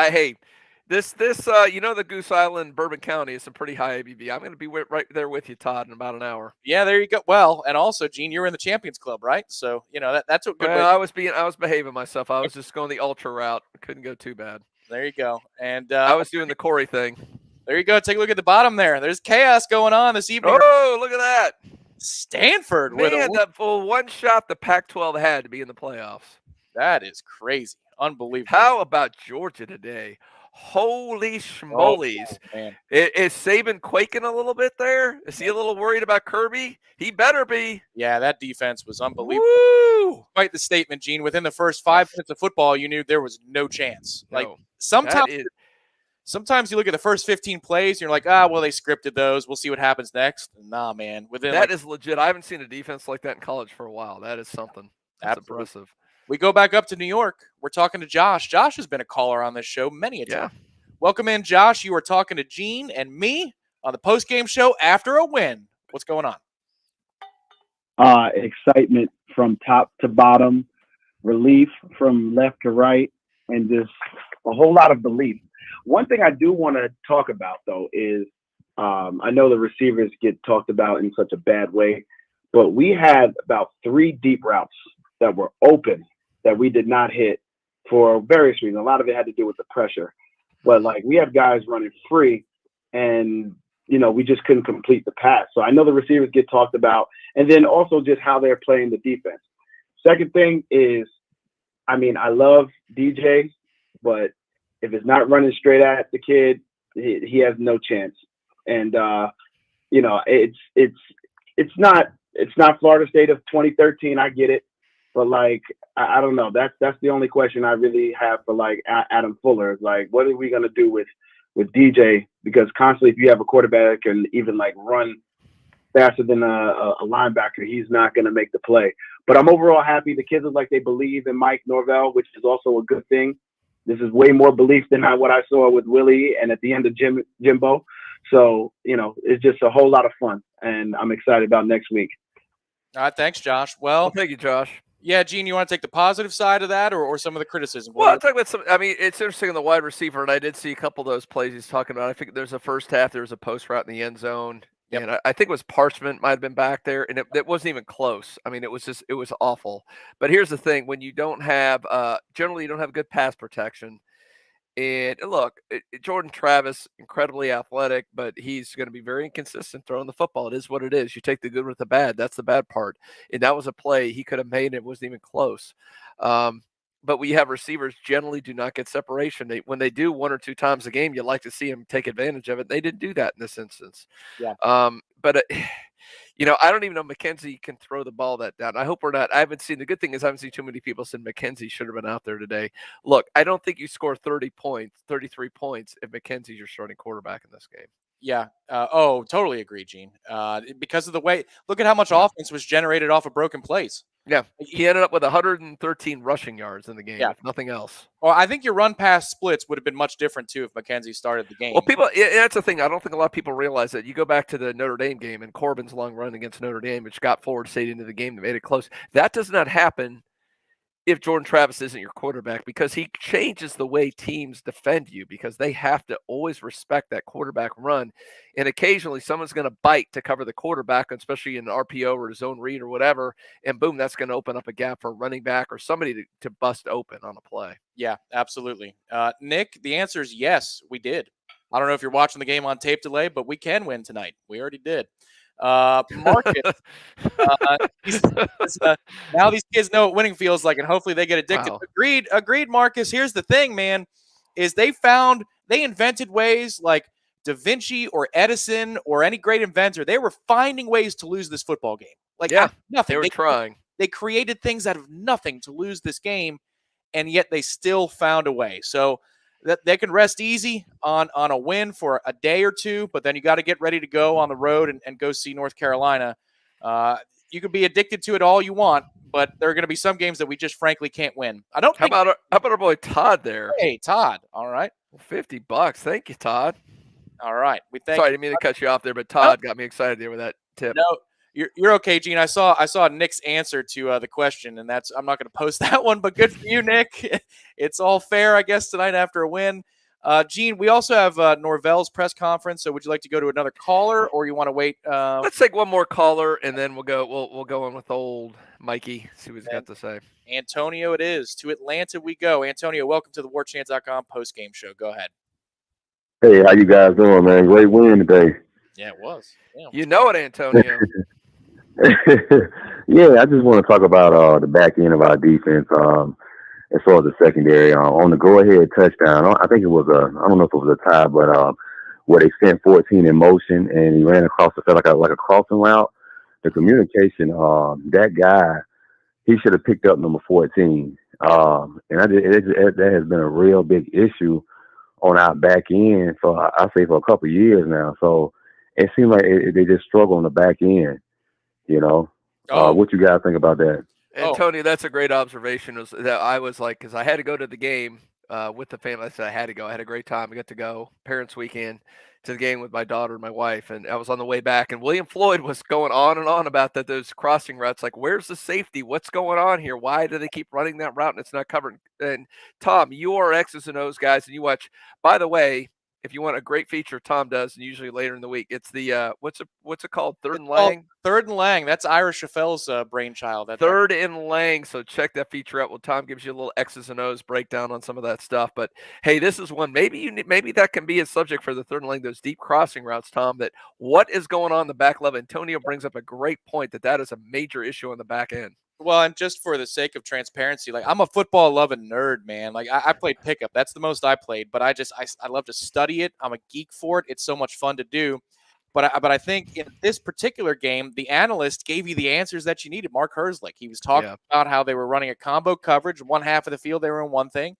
The Goose Island, Bourbon County is some pretty high ABV. I'm going to be right there with you, Todd, in about an hour. Yeah, there you go. Well, and also, Gene, you're in the Champions Club, right? So, that's a good way. I was behaving myself. I was just going the ultra route. I couldn't go too bad. There you go. And I was doing the Corey thing. There you go. Take a look at the bottom there. There's chaos going on this evening. Oh, look at that. Stanford. Man, that one shot the Pac-12 had to be in the playoffs. That is crazy. Unbelievable. How about Georgia today? Holy schmolies. Man. Is Saban quaking a little bit there? Is he a little worried about Kirby? He better be. Yeah, that defense was unbelievable. Woo! Quite the statement, Gene. Within the first 5 minutes of football, you knew there was no chance. No, like sometimes you look at the first 15 plays and you're like, well, they scripted those. We'll see what happens next. Nah, man. That is legit. I haven't seen a defense like that in college for a while. That is something. That's impressive. We go back up to New York. We're talking to Josh. Josh has been a caller on this show many a time. Welcome in, Josh. You are talking to Gene and me on the post-game show after a win. What's going on? Excitement from top to bottom, relief from left to right, and just a whole lot of belief. One thing I do want to talk about, though, is I know the receivers get talked about in such a bad way, but we had about 3 deep routes that were open that we did not hit for various reasons. A lot of it had to do with the pressure. But, we have guys running free, and, we just couldn't complete the pass. So I know the receivers get talked about, and then also just how they're playing the defense. Second thing is, I mean, I love DJ, but if it's not running straight at the kid, he has no chance. And you know, it's not Florida State of 2013. I get it, but like I don't know. That's the only question I really have for like Adam Fuller. Like, what are we gonna do with DJ? Because constantly, if you have a quarterback and even like run faster than a linebacker, he's not gonna make the play. But I'm overall happy. The kids look like they believe in Mike Norvell, which is also a good thing. This is way more belief than what I saw with Willie and at the end of Jimbo. So, you know, it's just a whole lot of fun, and I'm excited about next week. All right, thanks, Josh. Well, thank you, Josh. Yeah, Gene, you want to take the positive side of that or some of the criticism? Well, I'll talk about some. I mean, it's interesting on the wide receiver, and I did see a couple of those plays he's talking about. I think there's a first half, there was a post route in the end zone. Yep. And I think it was Parchment might have been back there, and it wasn't even close. I mean, it was awful. But here's the thing: when you don't have, generally you don't have good pass protection. And look, Jordan Travis, incredibly athletic, but he's going to be very inconsistent throwing the football. It is what it is. You take the good with the bad. That's the bad part. And that was a play he could have made, and it wasn't even close. But we have receivers generally do not get separation. When they do 1 or 2 times a game, you like to see them take advantage of it. They didn't do that in this instance. Yeah. But you know, I don't even know McKenzie can throw the ball that down. I hope we're not. I haven't seen, the good thing is I haven't seen too many people saying McKenzie should have been out there today. Look, I don't think you score 30 points, 33 points if McKenzie's your starting quarterback in this game. Yeah. Totally agree, Gene. Because of the way, look at how much offense was generated off of broken plays. Yeah. He ended up with 113 rushing yards in the game, if nothing else. Well, I think your run pass splits would have been much different too if McKenzie started the game. Well, that's the thing. I don't think a lot of people realize that. You go back to the Notre Dame game and Corbin's long run against Notre Dame, which got Florida State into the game that made it close. That does not happen if Jordan Travis isn't your quarterback, because he changes the way teams defend you, because they have to always respect that quarterback run. And occasionally someone's going to bite to cover the quarterback, especially in an RPO or a zone read or whatever. And boom, that's going to open up a gap for a running back or somebody to bust open on a play. Yeah, absolutely. Nick, the answer is yes, we did. I don't know if you're watching the game on tape delay, but we can win tonight. We already did. Marcus, now these kids know what winning feels like, and hopefully they get addicted. Wow. Agreed, Marcus. Here's the thing, man, is they invented ways like Da Vinci or Edison or any great inventor. They were finding ways to lose this football game. Like, nothing. They were trying. They created things out of nothing to lose this game, and yet they still found a way. So that they can rest easy on a win for a day or two, but then you got to get ready to go on the road and go see North Carolina. You could be addicted to it all you want, but there are going to be some games that we just frankly can't win. How about our boy Todd there? Hey, Todd. All right. $50. Thank you, Todd. All right. Sorry, I didn't mean to cut you off there, but Todd got me excited there with that tip. No, you're okay, Gene. I saw Nick's answer to the question, and I'm not going to post that one, but good for you, Nick. It's all fair, I guess, tonight after a win. Gene, we also have Norvell's press conference. So would you like to go to another caller, or you want to wait? Let's take one more caller, and then we'll go on with old Mikey. See what he's got to say. Antonio, it is. To Atlanta we go. Antonio, welcome to the Warchant.com postgame show. Go ahead. Hey, how you guys doing, man? Great win today. Yeah, it was. Damn. You know it, Antonio. Yeah, I just want to talk about the back end of our defense. As far as the secondary, on the go-ahead touchdown, I think it was I don't know if it was a tie, but where they sent 14 in motion and he ran across the field like a crossing route. The communication, that guy, he should have picked up number 14. And that has been a real big issue on our back end for I say for a couple of years now. So it seems like they just struggle on the back end. You know, what you guys think about that? Antonio, that's a great observation. I was like, because I had to go to the game with the family. I said I had to go. I had a great time. I got to go parents' weekend to the game with my daughter and my wife, and I was on the way back. And William Floyd was going on and on about those crossing routes. Like, where's the safety? What's going on here? Why do they keep running that route and it's not covered? And Tom, you are X's and O's guys, and you watch. By the way, if you want a great feature, Tom does, and usually later in the week, it's the what's it called? Third and Lang. Third and Lang. That's Ira Schoffels' brainchild. Third and Lang. So check that feature out. Well, Tom gives you a little X's and O's breakdown on some of that stuff. But hey, this is one. Maybe that can be a subject for the third and Lang. Those deep crossing routes, Tom. That what is going on in the back level? Antonio brings up a great point that is a major issue on the back end. Well, and just for the sake of transparency, like I'm a football loving nerd, man. Like I played pickup. That's the most I played, but I love to study it. I'm a geek for it. It's so much fun to do. But I think in this particular game, the analyst gave you the answers that you needed. Mark Herzlich, he was talking about how they were running a combo coverage. One half of the field, they were in one thing.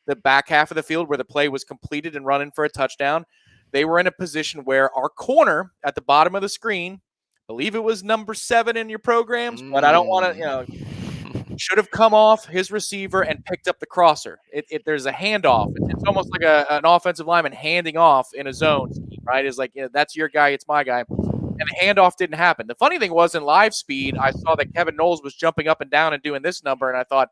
The back half of the field where the play was completed and running for a touchdown, they were in a position where our corner at the bottom of the screen, I believe it was number 7 in your programs, but I don't want to, should have come off his receiver and picked up the crosser. There's a handoff. It's almost like an offensive lineman handing off in a zone, right? It's like, that's your guy, it's my guy. And the handoff didn't happen. The funny thing was in live speed, I saw that Kevin Noles was jumping up and down and doing this number, and I thought,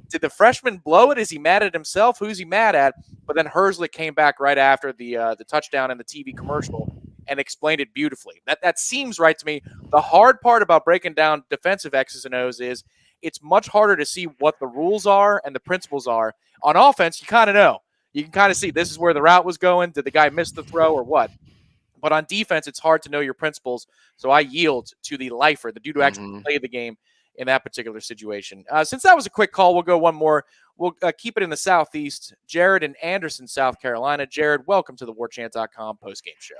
did the freshman blow it? Is he mad at himself? Who's he mad at? But then Herzlich came back right after the touchdown and the TV commercial and explained it beautifully. That seems right to me. The hard part about breaking down defensive X's and O's is it's much harder to see what the rules are and the principles are. On offense, you kind of know. You can kind of see this is where the route was going. Did the guy miss the throw or what? But on defense, it's hard to know your principles. So I yield to the lifer, the dude who actually played the game in that particular situation. Since that was a quick call, we'll go one more. We'll keep it in the Southeast. Jared in Anderson, South Carolina. Jared, welcome to the Warchant.com postgame show.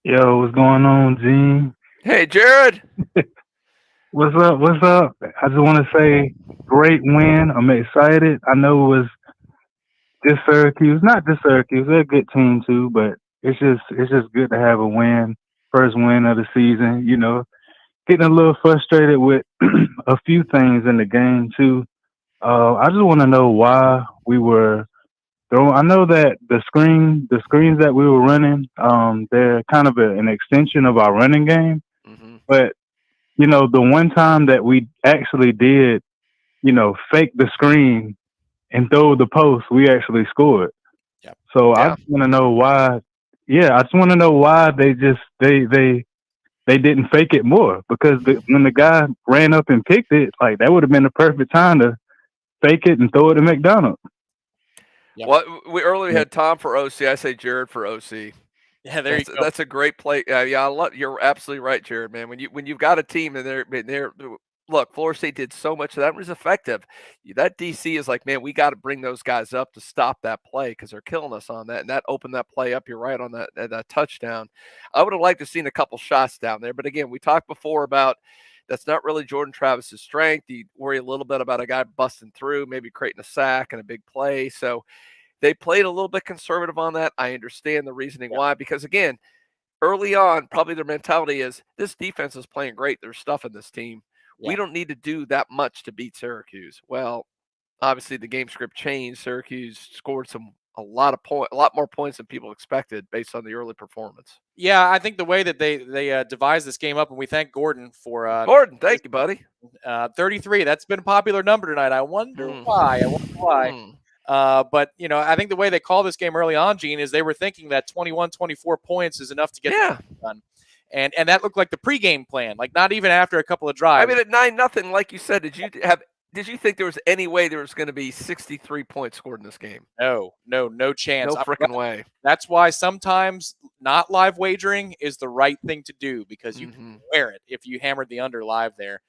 Yo, what's going on, Gene? Hey, Jared. What's up? What's up? I just want to say, great win. I'm excited. I know it was just Syracuse, not just Syracuse. They're a good team too, but it's just good to have a win, first win of the season. You know, getting a little frustrated with a few things in the game too. I just want to know why we were throwing. I know that the screens that we were running, they're kind of an extension of our running game, but you know, the one time that we actually did, you know, fake the screen and throw the post, we actually scored. Yep. So I just want to know why. Yeah, I just want to know why they didn't fake it more, because when the guy ran up and picked it, like that would have been the perfect time to fake it and throw it to McDonald. Yep. Well, we earlier had Tom for OC. I say Jared for OC. Yeah, there you go. That's a great play. You're absolutely right, Jared, man. When you've got a team and they're look, Florida State did so much of that. It was effective. That DC is like, man, we got to bring those guys up to stop that play because they're killing us on that. And that opened that play up. You're right on that touchdown. I would have liked to have seen a couple shots down there. But again, we talked before about that's not really Jordan Travis's strength. You worry a little bit about a guy busting through, maybe creating a sack and a big play. So they played a little bit conservative on that. I understand the reasoning why, because again, early on, probably their mentality is this defense is playing great. There's stuff in this team. Yeah. We don't need to do that much to beat Syracuse. Well, obviously the game script changed. Syracuse scored a lot more points than people expected based on the early performance. Yeah, I think the way that they devised this game up, and we thank Gordon for Gordon, thank you, buddy. 33. That's been a popular number tonight. I wonder why. But, you know, I think the way they call this game early on, Gene, is they were thinking that 21, 24 points is enough to get the game done. And that looked like the pregame plan, like not even after a couple of drives. I mean, at 9-0, like you said, did you think there was any way there was going to be 63 points scored in this game? No chance. No freaking way. That's why sometimes not live wagering is the right thing to do, because you can wear it if you hammered the under live there.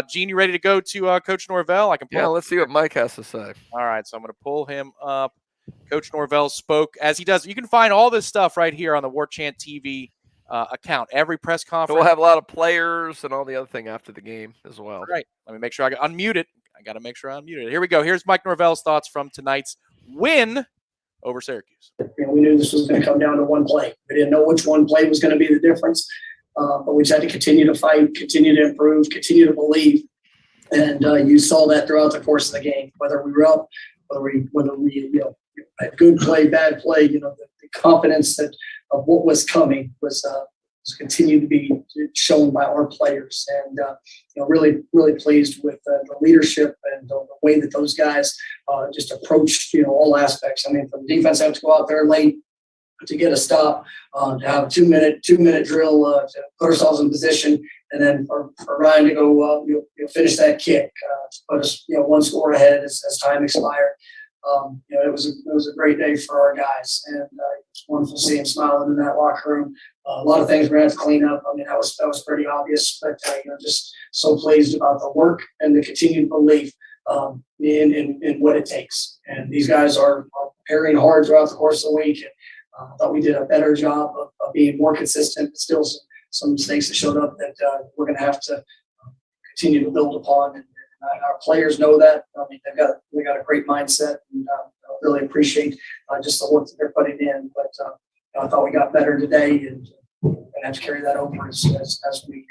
Gene, you ready to go to Coach Norvell? Let's see what Mike has to say. All right, so I'm going to pull him up. Coach Norvell spoke as he does. You can find all this stuff right here on the Warchant TV account. Every press conference. We'll have a lot of players and all the other thing after the game as well. All right. Let me make sure I unmute it. I got to make sure I unmute it. Here we go. Here's Mike Norvell's thoughts from tonight's win over Syracuse. We knew this was going to come down to one play. We didn't know which one play was going to be the difference, but we just had to continue to fight, continue to improve, continue to believe. And you saw that throughout the course of the game, whether we were up, whether we had good play, bad play, the confidence of what was coming was continued to be shown by our players, and really pleased with the leadership and the way that those guys just approached all aspects. I mean, from defense, have to go out there late to get a stop, to have a two minute drill to put ourselves in position, and then for Ryan to go finish that kick to put us one score ahead as time expired. It was a great day for our guys, and it's wonderful to see them smiling in that locker room. A lot of things we're going to have to clean up. I mean, that was pretty obvious, but just so pleased about the work and the continued belief in what it takes. And these guys are preparing hard throughout the course of the week. And I thought we did a better job of being more consistent. Still some mistakes that showed up that we're going to have to continue to build upon. And our players know that. I mean, they got a great mindset, and I really appreciate just the work that they're putting in. But I thought we got better today, and have to carry that over as we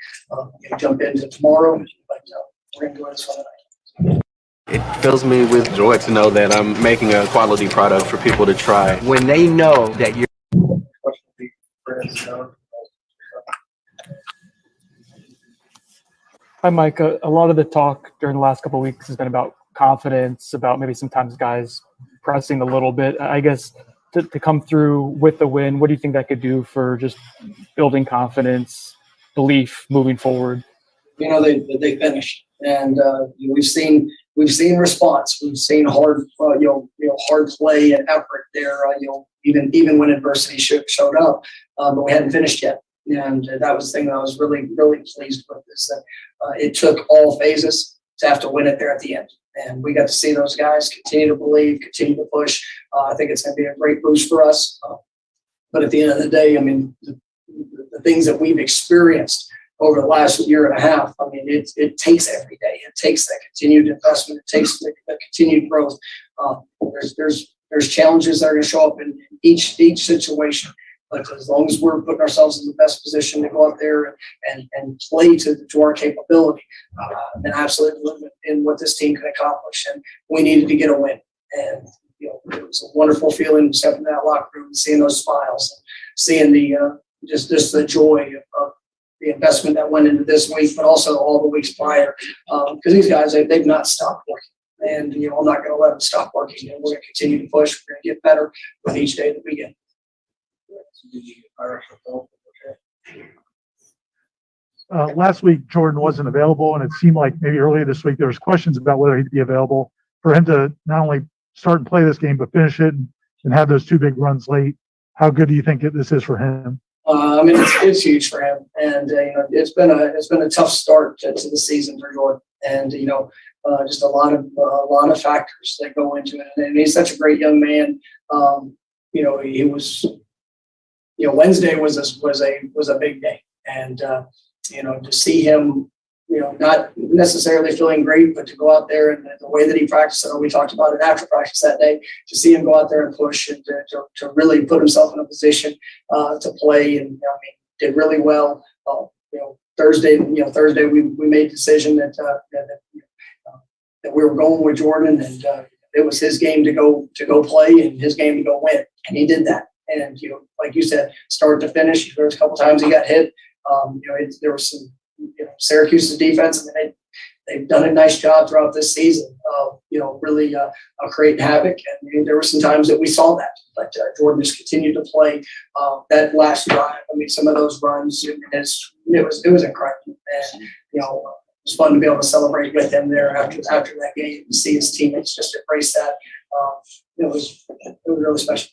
jump into tomorrow. But we're going to do this tonight. It fills me with joy to know that I'm making a quality product for people to try. When they know that you're Hi, Mike. A lot of the talk during the last couple of weeks has been about confidence, about maybe sometimes guys pressing a little bit. I guess to come through with the win, what do you think that could do for just building confidence, belief moving forward? They finished, and we've seen response. We've seen hard play and effort there. Even when adversity showed up, but we hadn't finished yet. And that was the thing that I was really, really pleased with, is that it took all phases to have to win it there at the end. And we got to see those guys continue to believe, continue to push. I think it's going to be a great boost for us. But at the end of the day, I mean, the things that we've experienced over the last year and a half, I mean, it takes every day. It takes that continued investment. It takes the continued growth. There's challenges that are going to show up in each situation. But as long as we're putting ourselves in the best position to go out there and play to our capability, then absolutely believe in what this team can accomplish. And we needed to get a win. And it was a wonderful feeling stepping in that locker room and seeing those smiles, and seeing the just the joy of the investment that went into this week, but also all the weeks prior. Because these guys, they've not stopped working. And I'm not going to let them stop working. And we're going to continue to push. We're going to get better with each day that we get. Last week, Jordan wasn't available, and it seemed like maybe earlier this week there was questions about whether he'd be available. For him to not only start and play this game, but finish it and have those two big runs late, how good do you think this is for him? I mean, it's huge for him, and it's been a tough start to the season for Jordan, and just a lot of factors that go into it. And he's such a great young man. He was. Wednesday was a big day, and to see him, not necessarily feeling great, but to go out there and the way that he practiced. I know we talked about it after practice that day. To see him go out there and push, and to really put himself in a position to play, and did really well. Thursday we made a decision that we were going with Jordan, and it was his game to go play and his game to go win, and he did that. And like you said, start to finish. There was a couple times he got hit. There was some Syracuse's defense. I mean, they've done a nice job throughout this season of really creating havoc. And there were some times that we saw that, but Jordan just continued to play that last drive. I mean, some of those runs, it was incredible. And it was fun to be able to celebrate with him there after that game and see his teammates just embrace that. It was really special.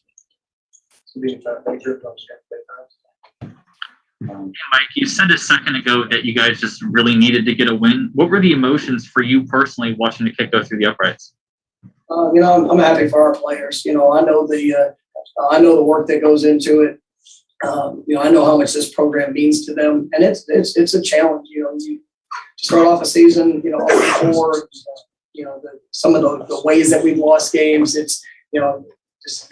Mike, you said a second ago that you guys just really needed to get a win. What were the emotions for you personally watching the kick go through the uprights? I'm happy for our players. I know the work that goes into it. I know how much this program means to them, and it's a challenge. You start off a season, before some of the ways that we've lost games. It's just.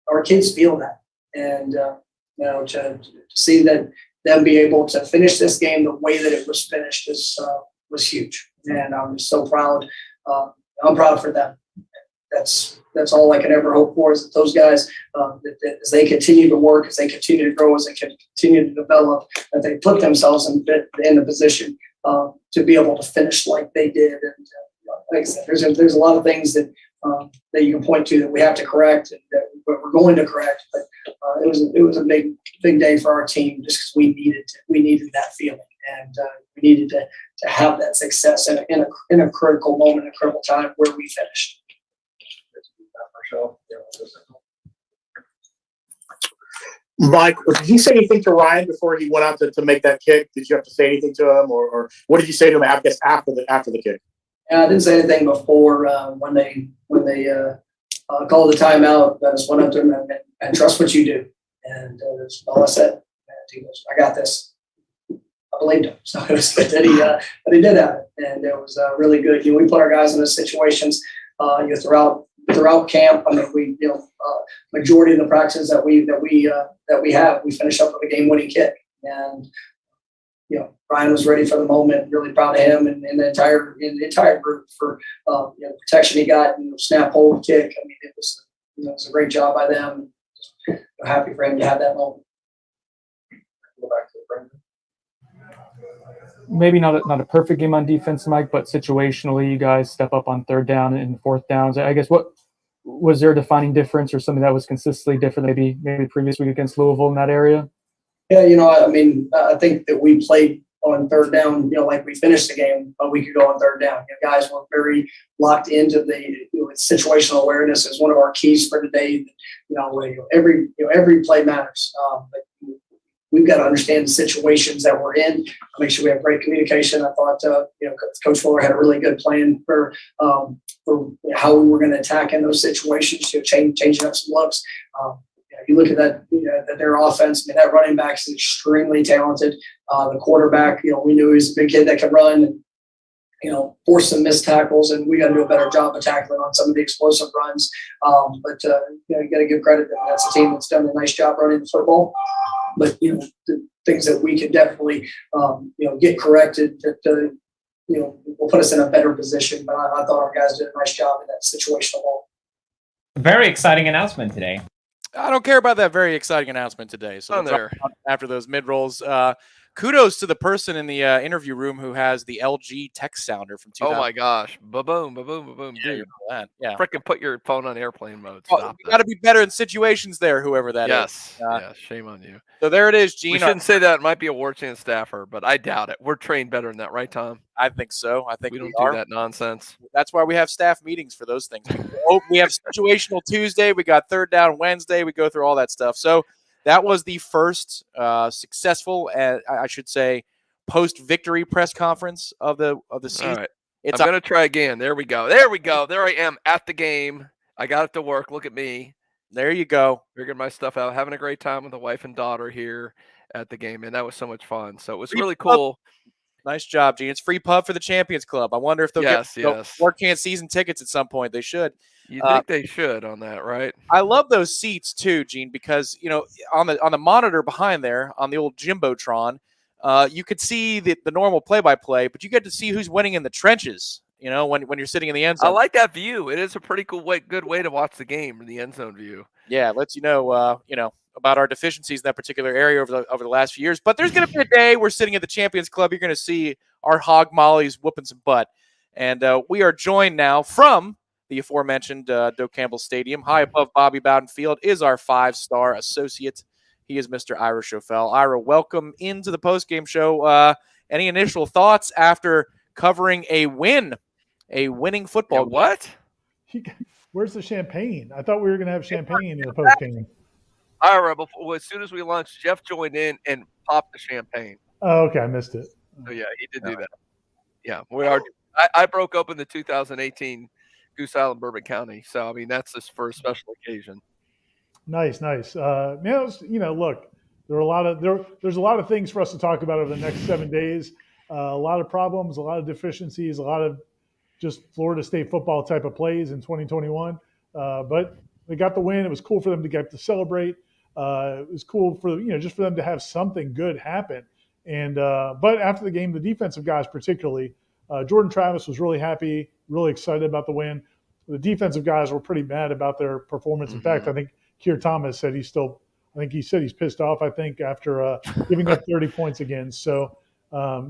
Our kids feel that, and to see that them be able to finish this game the way that it was finished was huge, and I'm just so proud. I'm proud for them. That's all I can ever hope for, is that those guys, that as they continue to work, as they continue to grow, as they continue to develop, that they put themselves in the position to be able to finish like they did. And like I said, there's a lot of things that you can point to that we have to correct, and that we're going to correct. But it was a big day for our team, just because we needed that feeling, and we needed to have that success in a critical moment, a critical time where we finished. So, Mike, did he say anything to Ryan before he went out to make that kick? Did you have to say anything to him, or what did you say to him after the kick? I didn't say anything before when they called the timeout. I just went up to him and trust what you do, and that's all I said. And he goes, "I got this." I believed him, so it was good that he did that, and it was really good. We put our guys in those situations throughout camp. I mean, we majority of the practices that we have, we finish up with a game-winning kick, and Ryan was ready for the moment. Really proud of him and the entire group for the protection he got, snap, hold, kick. I mean, it was a great job by them. Just happy for him to have that moment. Go back to Brendan. Maybe not a perfect game on defense, Mike, but situationally, you guys step up on third down and fourth downs. I guess what was there a defining difference or something that was consistently different, maybe previous week against Louisville in that area? Yeah, I mean, I think that we played on third down, like we finished the game a week ago on third down. Guys were very locked into the situational awareness as one of our keys for today. Every play matters, but we've got to understand the situations that we're in. Make sure we have great communication. I thought, Coach Fuller had a really good plan for how we were going to attack in those situations. Changing up some looks. You look at that, their offense. I mean, that running back is extremely talented. The quarterback, we knew he was a big kid that could run and, force some missed tackles, and we got to do a better job of tackling on some of the explosive runs. But you got to give credit that that's a team that's done a nice job running the football. But the things that we can definitely get corrected that will put us in a better position. But I thought our guys did a nice job in that situational ball. Very exciting announcement today. I don't care about that very exciting announcement today. So after those mid rolls, kudos to the person in the interview room who has the LG text sounder from 2000. Oh my gosh! Ba-boom, ba-boom, ba-boom, dude! Yeah, freaking put your phone on airplane mode. You got to be better in situations there, whoever that is. Yes, shame on you. So there it is, Gene. We shouldn't say that. It might be a Warchant staffer, but I doubt it. We're trained better than that, right, Tom? I think so. I think we don't do that nonsense. That's why we have staff meetings for those things. We have situational Tuesday. We got third down Wednesday. We go through all that stuff. So that was the first successful, I should say, post-victory press conference of the season. All right. I'm going to try again. There we go. There I am at the game. I got it to work. Look at me. There you go. Figured my stuff out. Having a great time with the wife and daughter here at the game, and that was so much fun. So it was really cool. Nice job, Gene. It's free pub for the Champions Club. I wonder if they'll get Warchant season tickets at some point. They should. You think they should on that, right? I love those seats too, Gene, because on the monitor behind there on the old Jimbotron, you could see the normal play-by-play, but you get to see who's winning in the trenches. When you're sitting in the end zone. I like that view. It is a pretty cool good way to watch the game in the end zone view. Yeah, it lets you know about our deficiencies in that particular area over the last few years. But there's going to be a day we're sitting at the Champions Club. You're going to see our hog mollies whooping some butt. And we are joined now from the aforementioned Doak Campbell Stadium. High above Bobby Bowden Field is our 5-star associate. He is Mr. Ira Schoffel. Ira, welcome into the postgame show. Any initial thoughts after covering a winning football game? What? Where's the champagne? I thought we were going to have champagne in the postgame. Ira, as soon as we launched, Jeff joined in and popped the champagne. Oh, okay. I missed it. Oh, yeah, he did do that. Yeah, we are. I broke open the 2018 Goose Island Bourbon County. So, I mean, that's just for a special occasion. Nice. Look, there's a lot of things for us to talk about over the next 7 days. A lot of problems, a lot of deficiencies, a lot of just Florida State football type of plays in 2021. But they got the win. It was cool for them to get to celebrate. It was cool for just for them to have something good happen. And but after the game, the defensive guys particularly, Jordan Travis was really happy, really excited about the win. The defensive guys were pretty mad about their performance. In fact, I think Keir Thomas said he's pissed off. I think after giving up 30 points again. So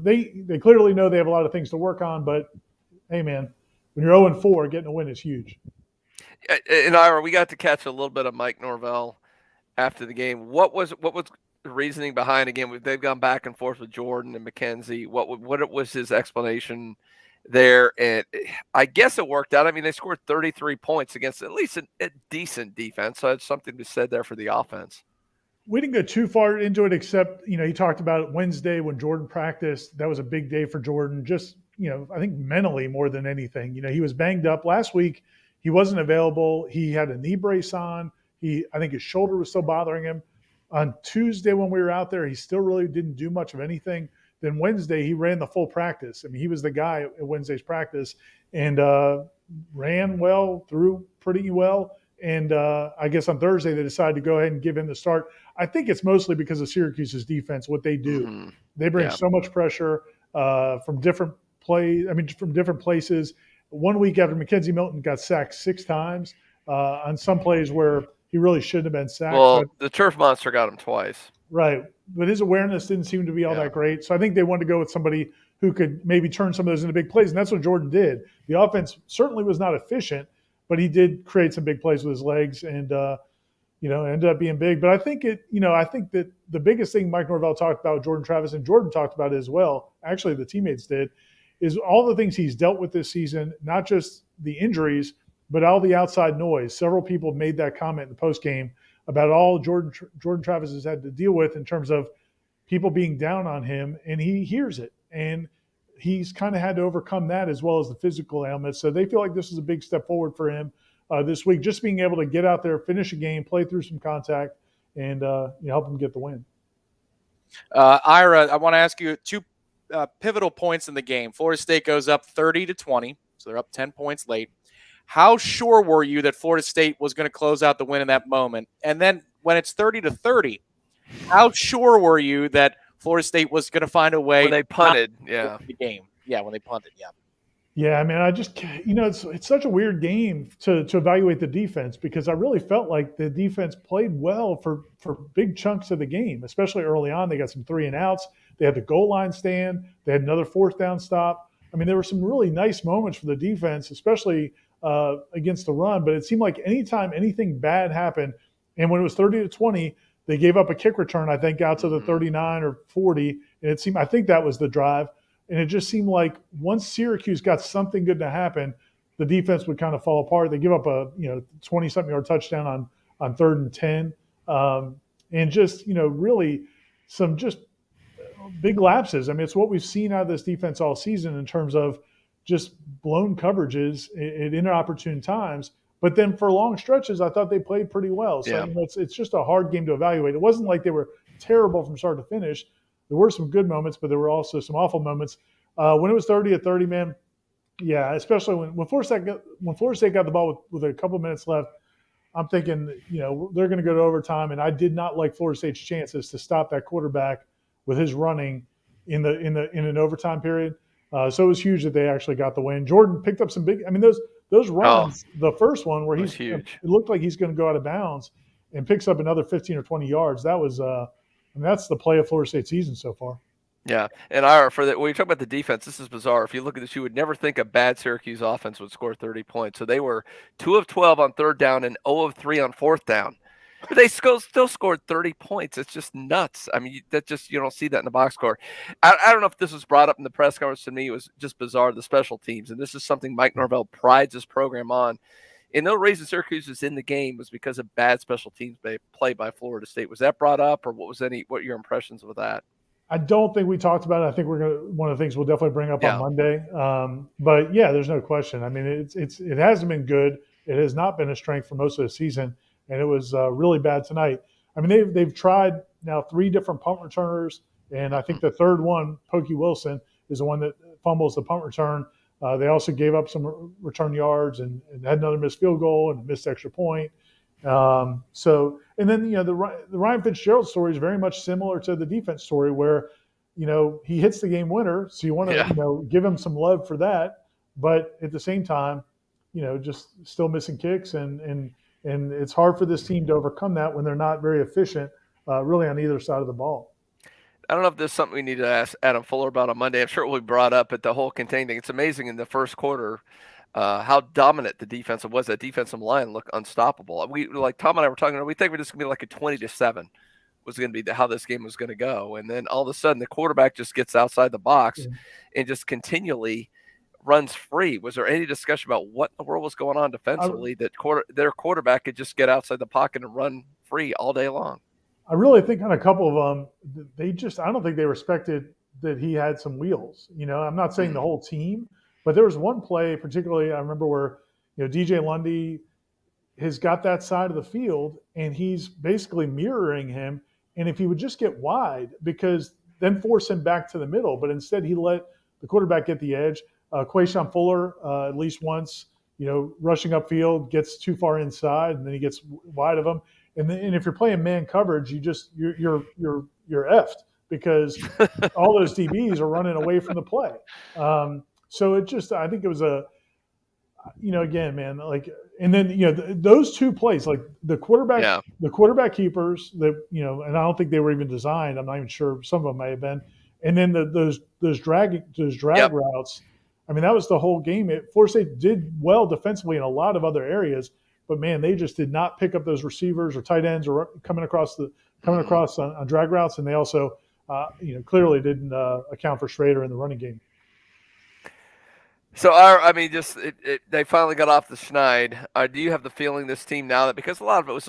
they clearly know they have a lot of things to work on. But hey, man, when you're 0-4, getting a win is huge. And Ira, we got to catch a little bit of Mike Norvell after the game. What was the reasoning behind? Again, they've gone back and forth with Jordan and McKenzie. What was his explanation there, and I guess it worked out. I mean, they scored 33 points against at least a decent defense, so it's something to be said there for the offense. We didn't go too far into it, except, he talked about it Wednesday when Jordan practiced. That was a big day for Jordan, just, I think mentally more than anything. He was banged up. Last week, he wasn't available. He had a knee brace on. I think his shoulder was still bothering him. On Tuesday when we were out there, he still really didn't do much of anything. Then Wednesday, he ran the full practice. I mean, he was the guy at Wednesday's practice and ran well, threw pretty well. And I guess on Thursday, they decided to go ahead and give him the start. I think it's mostly because of Syracuse's defense, what they do. Mm-hmm. They bring so much pressure from different places. 1 week after McKenzie Milton got sacked 6 times on some plays where he really shouldn't have been sacked. Well, the turf monster got him twice. Right. But his awareness didn't seem to be all that great. So I think they wanted to go with somebody who could maybe turn some of those into big plays. And that's what Jordan did. The offense certainly was not efficient, but he did create some big plays with his legs and, ended up being big. But I think I think that the biggest thing Mike Norvell talked about with Jordan Travis, and Jordan talked about it as well, actually the teammates did, is all the things he's dealt with this season, not just the injuries, but all the outside noise. Several people made that comment in the postgame about all Jordan Travis has had to deal with in terms of people being down on him, and he hears it. And he's kind of had to overcome that as well as the physical ailments. So they feel like this is a big step forward for him this week, just being able to get out there, finish a game, play through some contact, and help him get the win. Ira, I want to ask you 2 pivotal points in the game. Florida State goes up 30-20, so they're up 10 points late. How sure were you that Florida State was going to close out the win in that moment? And then when it's 30-30, how sure were you that Florida State was going to find a way? When they punted, the game. Yeah, when they punted, yeah. Yeah, I mean, I just, it's such a weird game to evaluate the defense because I really felt like the defense played well for big chunks of the game, especially early on. They got some 3 and outs. They had the goal line stand. They had another 4th down stop. I mean, there were some really nice moments for the defense, especially against the run. But it seemed like anytime anything bad happened, and when it was 30-20, they gave up a kick return, I think, out to the 39 or 40. And I think that was the drive. And it just seemed like once Syracuse got something good to happen, the defense would kind of fall apart. They give up a 20-something yard touchdown on 3rd and 10, and just really some just big lapses. I mean, it's what we've seen out of this defense all season in terms of just blown coverages at inopportune times. But then for long stretches, I thought they played pretty well. So I mean, it's just a hard game to evaluate. It wasn't like they were terrible from start to finish. There were some good moments, but there were also some awful moments. When it was 30-30, man, yeah, especially when Florida State got the ball with a couple minutes left, I'm thinking, they're going to go to overtime, and I did not like Florida State's chances to stop that quarterback with his running in an overtime period. So it was huge that they actually got the win. Jordan picked up some big. I mean, those runs. The first one where huge. It looked like he's going to go out of bounds and picks up another 15 or 20 yards. That was. That's the play of Florida State season so far. Yeah, and Ira, when you talk about the defense, this is bizarre. If you look at this, you would never think a bad Syracuse offense would score 30 points. So they were 2 of 12 on 3rd down and 0 of 3 on 4th down. But they still scored 30 points. It's just nuts. I mean, you don't see that in the box score. I don't know if this was brought up in the press conference. To me, it was just bizarre, the special teams. And this is something Mike Norvell prides his program on. And the reason Syracuse was in the game was because of bad special teams play by Florida State. Was that brought up, or what are your impressions with that? I don't think we talked about it. I think one of the things we'll definitely bring up on Monday. But yeah, there's no question. I mean, it hasn't been good. It has not been a strength for most of the season, and it was really bad tonight. I mean, they've tried now 3 different punt returners, and I think the third one, Pokey Wilson, is the one that fumbles the punt return. They also gave up some return yards and had another missed field goal and a missed extra point. And then, the Ryan Fitzgerald story is very much similar to the defense story where, he hits the game winner. So you want to, give him some love for that. But at the same time, just still missing kicks. And it's hard for this team to overcome that when they're not very efficient, really on either side of the ball. I don't know if there's something we need to ask Adam Fuller about on Monday. I'm sure it will be brought up at the whole contain thing. It's amazing in the first quarter how dominant the defensive was. That defensive line looked unstoppable. Like Tom and I were talking, we think we're just going to be like a 20-7 was going to be how this game was going to go. And then all of a sudden the quarterback just gets outside the box and just continually runs free. Was there any discussion about what in the world was going on defensively that their quarterback could just get outside the pocket and run free all day long? I really think on a couple of them, I don't think they respected that he had some wheels. I'm not saying the whole team, but there was one play particularly I remember where, DJ Lundy has got that side of the field and he's basically mirroring him. And if he would just get wide, because then force him back to the middle, but instead he let the quarterback get the edge. Quayshawn Fuller, at least once, rushing upfield, gets too far inside, and then he gets wide of him. And if you're playing man coverage, you're effed because all those DBs are running away from the play. So I think it was again, man, like, and then those two plays, like the quarterback keepers that and I don't think they were even designed. I'm not even sure. Some of them may have been, and then those drag routes. I mean, that was the whole game. Florida State did well defensively in a lot of other areas, but man, they just did not pick up those receivers or tight ends or coming across on drag routes, and they also clearly didn't account for Schrader in the running game. So, they finally got off the schneid. Do you have the feeling this team now that, because a lot of it was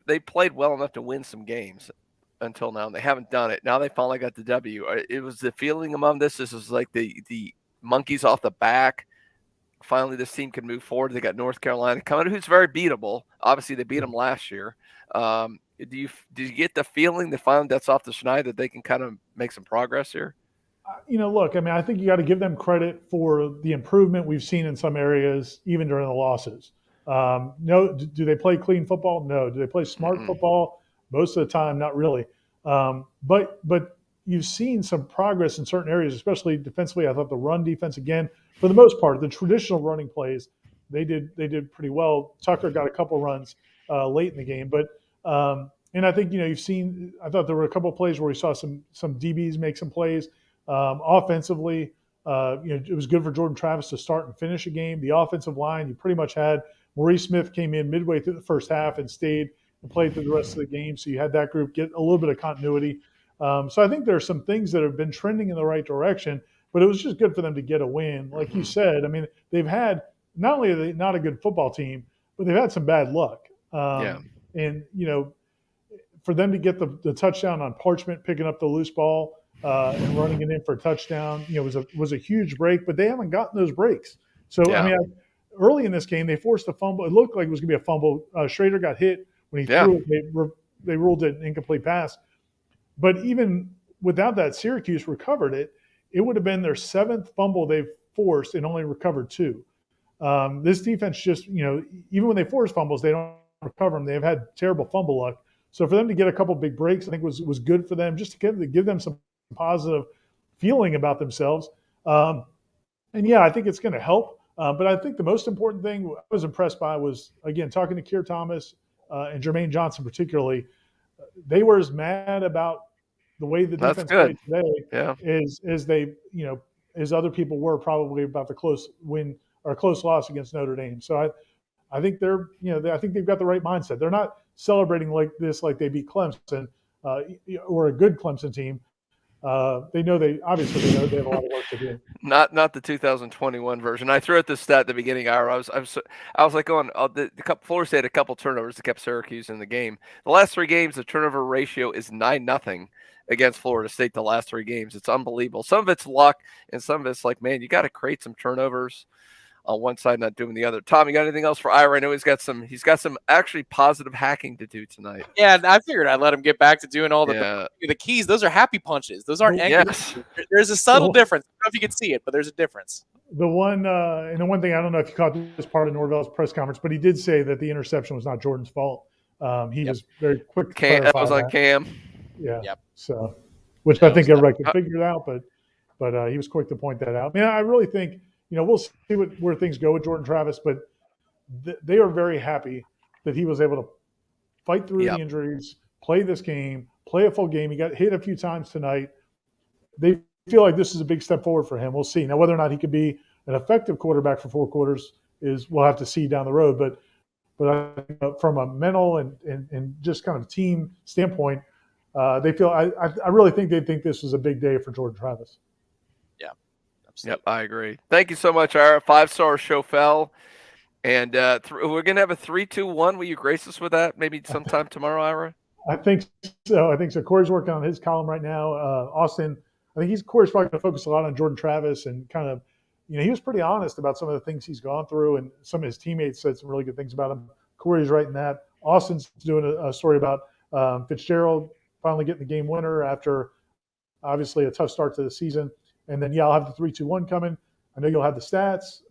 they played well enough to win some games until now, and they haven't done it. Now they finally got the W. It was the feeling among this was like the monkeys off the back. Finally, this team can move forward. They got North Carolina coming, who's very beatable. Obviously, they beat them last year. Did you get the feeling that finally that's off the schneid that they can kind of make some progress here? Look, I mean, I think you got to give them credit for the improvement we've seen in some areas, even during the losses. No, do they play clean football? No. Do they play smart football? Most of the time, not really. But you've seen some progress in certain areas, especially defensively. I thought the run defense, again, for the most part, the traditional running plays, they did pretty well. Tucker got a couple runs late in the game, but and I think you've seen. I thought there were a couple of plays where we saw some DBs make some plays. Offensively, it was good for Jordan Travis to start and finish a game. The offensive line, you pretty much had Maurice Smith came in midway through the first half and stayed and played through the rest of the game. So you had that group get a little bit of continuity. So I think there are some things that have been trending in the right direction, but it was just good for them to get a win. Like you said, I mean, they've had, not only are they not a good football team, but they've had some bad luck. And, for them to get the touchdown on Parchment, picking up the loose ball, and running it in for a touchdown, was a huge break, but they haven't gotten those breaks. So, I mean, early in this game, they forced a fumble. It looked like it was going to be a fumble. Schrader got hit when he threw it. They ruled it an incomplete pass. But even without that, Syracuse recovered it. It would have been their 7th fumble they've forced and only recovered 2. This defense just, even when they force fumbles, they don't recover them. They've had terrible fumble luck. So for them to get a couple big breaks, I think was good for them, just to give them some positive feeling about themselves. And I think it's going to help. But I think the most important thing I was impressed by was, again, talking to Keir Thomas and Jermaine Johnson particularly. They were as mad about the way the defense played today as other people were probably about the close win or close loss against Notre Dame. So I think I think they've got the right mindset. They're not celebrating like they beat Clemson or a good Clemson team. They know they have a lot of work to do. Not the 2021 version. I threw out this stat at the beginning, Ira. I was like going, Florida State had a couple turnovers that kept Syracuse in the game. The last 3 games, the turnover ratio is 9-0 against Florida State. The last 3 games, it's unbelievable. Some of it's luck, and some of it's like, man, you got to create some turnovers on one side, not doing the other. Tom, you got anything else for Ira? I know he's got some actually positive hacking to do tonight. Yeah, I figured I'd let him get back to doing all the keys. Those are happy punches. Those aren't angry. There's a subtle difference. I don't know if you can see it, but there's a difference. The one thing, I don't know if you caught this part of Norvell's press conference, but he did say that the interception was not Jordan's fault. He was very quick to clarify that was on Cam. Yeah. Yep. So, which I think everybody could figure it out, but he was quick to point that out. I mean, I really think, we'll see where things go with Jordan Travis, but they are very happy that he was able to fight through the injuries, play this game, play a full game. He got hit a few times tonight. They feel like this is a big step forward for him. We'll see. Now, whether or not he could be an effective quarterback for 4 quarters we'll have to see down the road. But from a mental and just kind of team standpoint, they feel I really think they think this was a big day for Jordan Travis. Yeah, Yep, I agree. Thank you so much, Ira. 5-star Schoffel. And we're going to have a 3-2-1. Will you grace us with that maybe sometime tomorrow, Ira? I think so. Corey's working on his column right now. Austin, I think Corey's probably going to focus a lot on Jordan Travis and kind of, he was pretty honest about some of the things he's gone through, and some of his teammates said some really good things about him. Corey's writing that. Austin's doing a story about Fitzgerald finally getting the game winner after obviously a tough start to the season. And then, I'll have the 3-2-1 coming. I know you'll have the stats,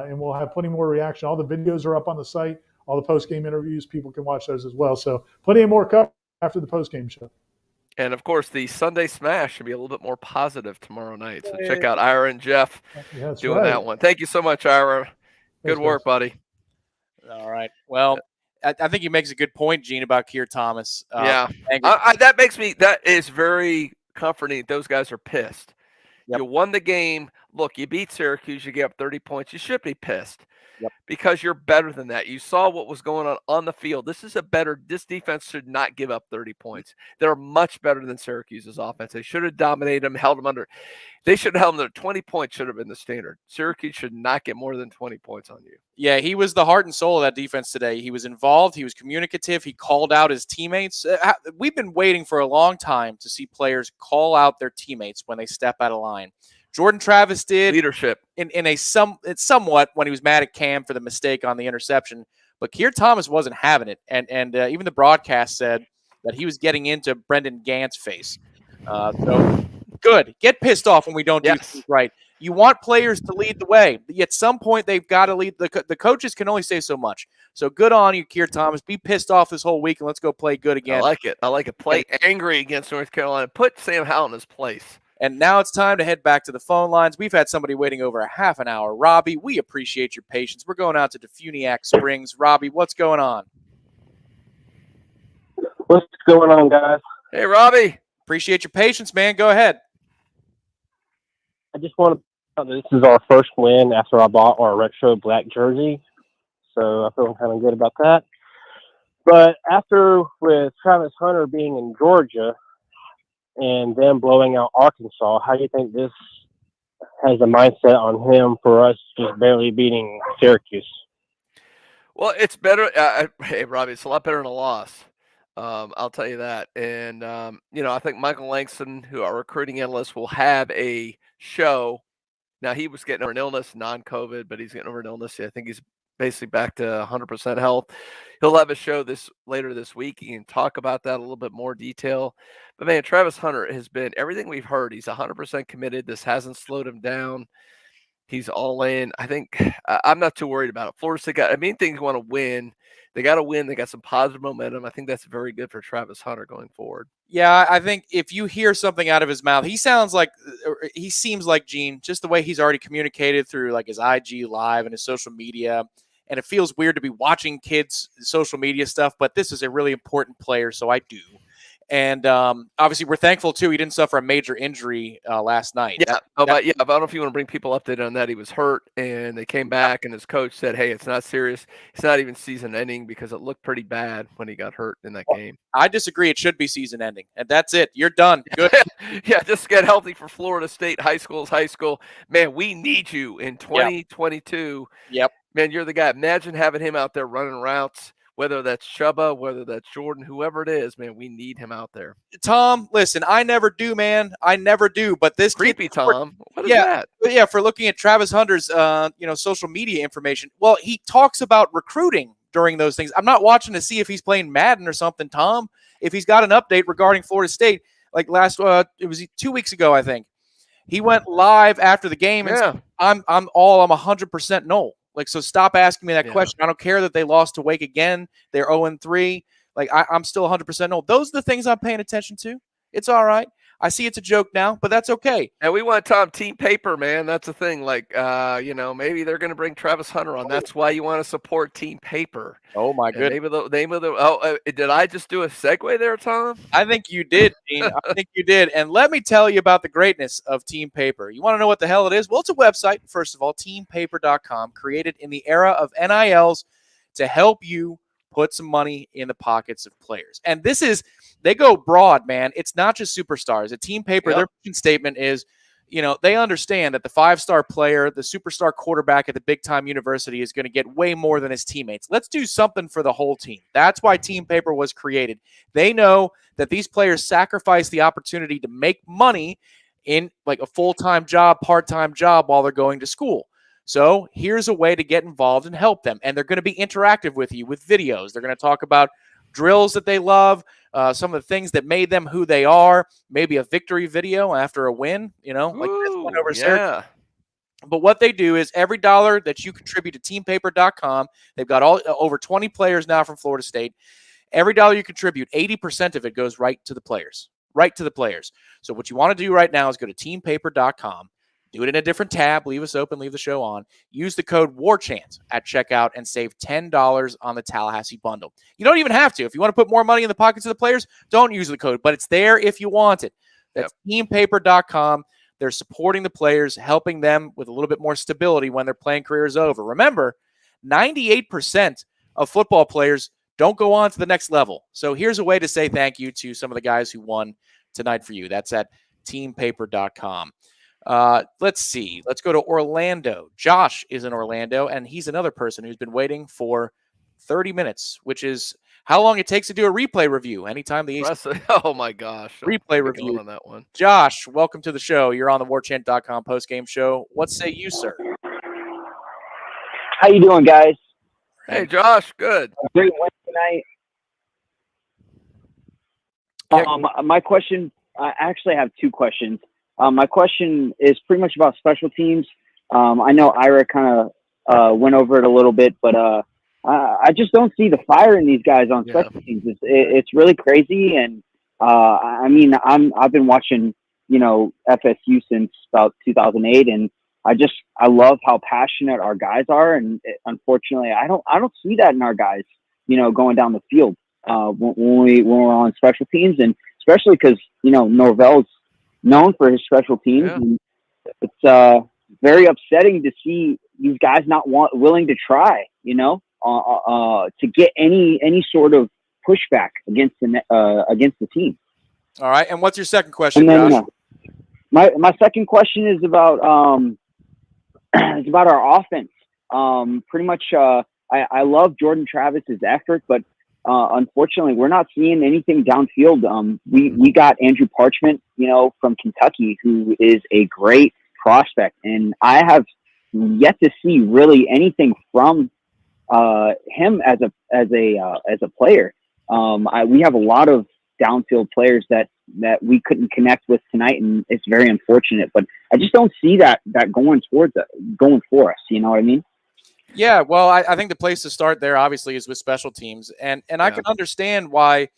and we'll have plenty more reaction. All the videos are up on the site, all the post-game interviews. People can watch those as well. So plenty more coverage after the post-game show. And, of course, the Sunday Smash should be a little bit more positive tomorrow night. So check out Ira and Jeff doing that one. Thank you so much, Ira. Good work, buddy. All right. Well, I think he makes a good point, Gene, about Keir Thomas. That is very comforting. Those guys are pissed. Yep. You won the game. Look, you beat Syracuse. You gave up 30 points. You should be pissed because you're better than that. You saw what was going on the field. This defense should not give up 30 points. They're much better than Syracuse's offense. They should have dominated them, held them under. They should have held them under 20 points should have been the standard. Syracuse should not get more than 20 points on you. Yeah, he was the heart and soul of that defense today. He was involved. He was communicative. He called out his teammates. We've been waiting for a long time to see players call out their teammates when they step out of line. Jordan Travis did leadership it's somewhat when he was mad at Cam for the mistake on the interception, but Keir Thomas wasn't having it, and even the broadcast said that he was getting into Brendan Gant's face. So good, get pissed off when we don't do things right. You want players to lead the way. At some point, they've got to lead. The coaches can only say so much. So good on you, Keir Thomas. Be pissed off this whole week, and let's go play good again. I like it. Play angry against North Carolina. Put Sam Howell in his place. And now it's time to head back to the phone lines. We've had somebody waiting over a half an hour. Robbie, we appreciate your patience. We're going out to Defuniak Springs. Robbie, what's going on? What's going on, guys? Hey, Robbie. Appreciate your patience, man. Go ahead. I just want to this is our first win after I bought our retro black jersey. So I feel kind of good about that. But after with Travis Hunter being in Georgia and then blowing out Arkansas, how do you think this has a mindset on him for us just barely beating Syracuse? Well, it's better. Hey, Robbie, it's a lot better than a loss. I'll tell you that. And, I think Michael Langston, who our recruiting analyst, will have a show. Now, he was getting over an illness, non-COVID, but he's getting over an illness. I think he's basically back to 100% health. He'll have a show later this week. He can talk about that a little bit more detail. But, man, Travis Hunter has been everything we've heard. He's 100% committed. This hasn't slowed him down. He's all in. I think I'm not too worried about it. Florida State main thing is want to win. They got to win. They got some positive momentum. I think that's very good for Travis Hunter going forward. Yeah, I think if you hear something out of his mouth, he seems like Gene, just the way he's already communicated through like his IG live and his social media. And it feels weird to be watching kids' social media stuff, but this is a really important player, so I do. And obviously, we're thankful, too, he didn't suffer a major injury last night. Yeah. I don't know if you want to bring people updated on that. He was hurt, and they came back, and his coach said, hey, it's not serious. It's not even season-ending because it looked pretty bad when he got hurt in that game. I disagree. It should be season-ending, and that's it. You're done. Good. Yeah, just get healthy for Florida State. High school is high school. Man, we need you in 2022. Yep. Man, you're the guy. Imagine having him out there running routes. Whether that's Chubba, whether that's Jordan, whoever it is, man, we need him out there. Tom, listen, I never do, man. I never do. But this creepy Tom. What is that? Yeah, for looking at Travis Hunter's social media information. Well, he talks about recruiting during those things. I'm not watching to see if he's playing Madden or something, Tom. If he's got an update regarding Florida State, like it was 2 weeks ago, I think. He went live after the game and said, I'm 100% Nole. Like, so stop asking me that question. I don't care that they lost to Wake again. They're 0-3. Like, I'm still 100% Nole. Those are the things I'm paying attention to. It's all right. I see it's a joke now, but that's okay. And we want Tom team paper, man. That's the thing. Like, maybe they're going to bring Travis Hunter on. That's why you want to support team paper. Oh my goodness. Did I just do a segue there, Tom? I think you did, Dean. I think you did. And let me tell you about the greatness of Team Paper. You want to know what the hell it is? Well, it's a website, first of all, teampaper.com, created in the era of NILs to help you put some money in the pockets of players. And they go broad, man. It's not just superstars. At Team Paper, their mission statement is they understand that the 5-star player, the superstar quarterback at the big-time university is going to get way more than his teammates. Let's do something for the whole team. That's why team paper was created. They know that these players sacrifice the opportunity to make money in like a full-time job, part-time job while they're going to school. So here's a way to get involved and help them. And they're going to be interactive with you with videos. They're going to talk about drills that they love, some of the things that made them who they are, maybe a victory video after a win, like this one over Syracuse. But what they do is every dollar that you contribute to teampaper.com, they've got over 20 players now from Florida State. Every dollar you contribute, 80% of it goes right to the players. So what you want to do right now is go to teampaper.com. Do it in a different tab. Leave us open. Leave the show on. Use the code WARCHANT at checkout and save $10 on the Tallahassee bundle. You don't even have to. If you want to put more money in the pockets of the players, don't use the code, but it's there if you want it. That's teampaper.com. They're supporting the players, helping them with a little bit more stability when their playing career is over. Remember, 98% of football players don't go on to the next level. So here's a way to say thank you to some of the guys who won tonight for you. That's at teampaper.com. Let's see. Let's go to Orlando. Josh is in Orlando, and he's another person who's been waiting for 30 minutes, which is how long it takes to do a replay review. Anytime the oh my gosh, replay review on that one. Josh, welcome to the show. You're on the Warchant.com postgame show. What say you, sir? How you doing, guys? Hey, Josh. Good. Great win tonight. My question. I actually have two questions. My question is pretty much about special teams. I know Ira kind of went over it a little bit, but I just don't see the fire in these guys on special teams. It's really crazy, and I mean, I've been watching FSU since about 2008, and I love how passionate our guys are, and unfortunately, I don't see that in our guys, going down the field when we're on special teams, and especially because Norvell's known for his special teams. Yeah. And it's very upsetting to see these guys not willing to try, to get any sort of pushback against the team. All right. And what's your second question, and then, Josh? My second question is about it's about our offense. Pretty much, I love Jordan Travis's effort, but unfortunately, we're not seeing anything downfield. We got Andrew Parchment, from Kentucky, who is a great prospect, and I have yet to see really anything from him as a player. We have a lot of downfield players that we couldn't connect with tonight, and it's very unfortunate. But I just don't see that going for us. You know what I mean? Yeah, well, I think the place to start there obviously is with special teams, and I can understand why.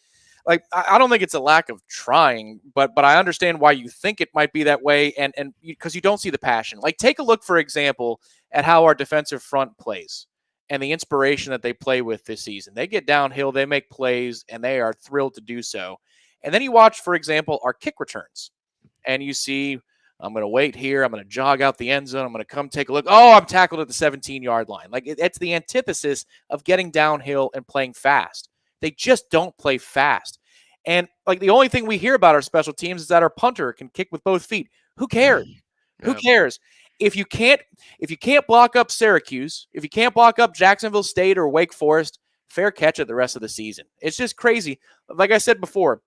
Like, I don't think it's a lack of trying, but I understand why you think it might be that way, and because you don't see the passion. Like, take a look, for example, at how our defensive front plays and the inspiration that they play with this season. They get downhill, they make plays, and they are thrilled to do so. And then you watch, for example, our kick returns, and you see, I'm going to wait here. I'm going to jog out the end zone. I'm going to come take a look. Oh, I'm tackled at the 17-yard line. Like, it's the antithesis of getting downhill and playing fast. They just don't play fast. And, like, the only thing we hear about our special teams is that our punter can kick with both feet. Who cares? Who cares? If you can't block up Syracuse, if you can't block up Jacksonville State or Wake Forest, fair catch it the rest of the season. It's just crazy. Like I said before,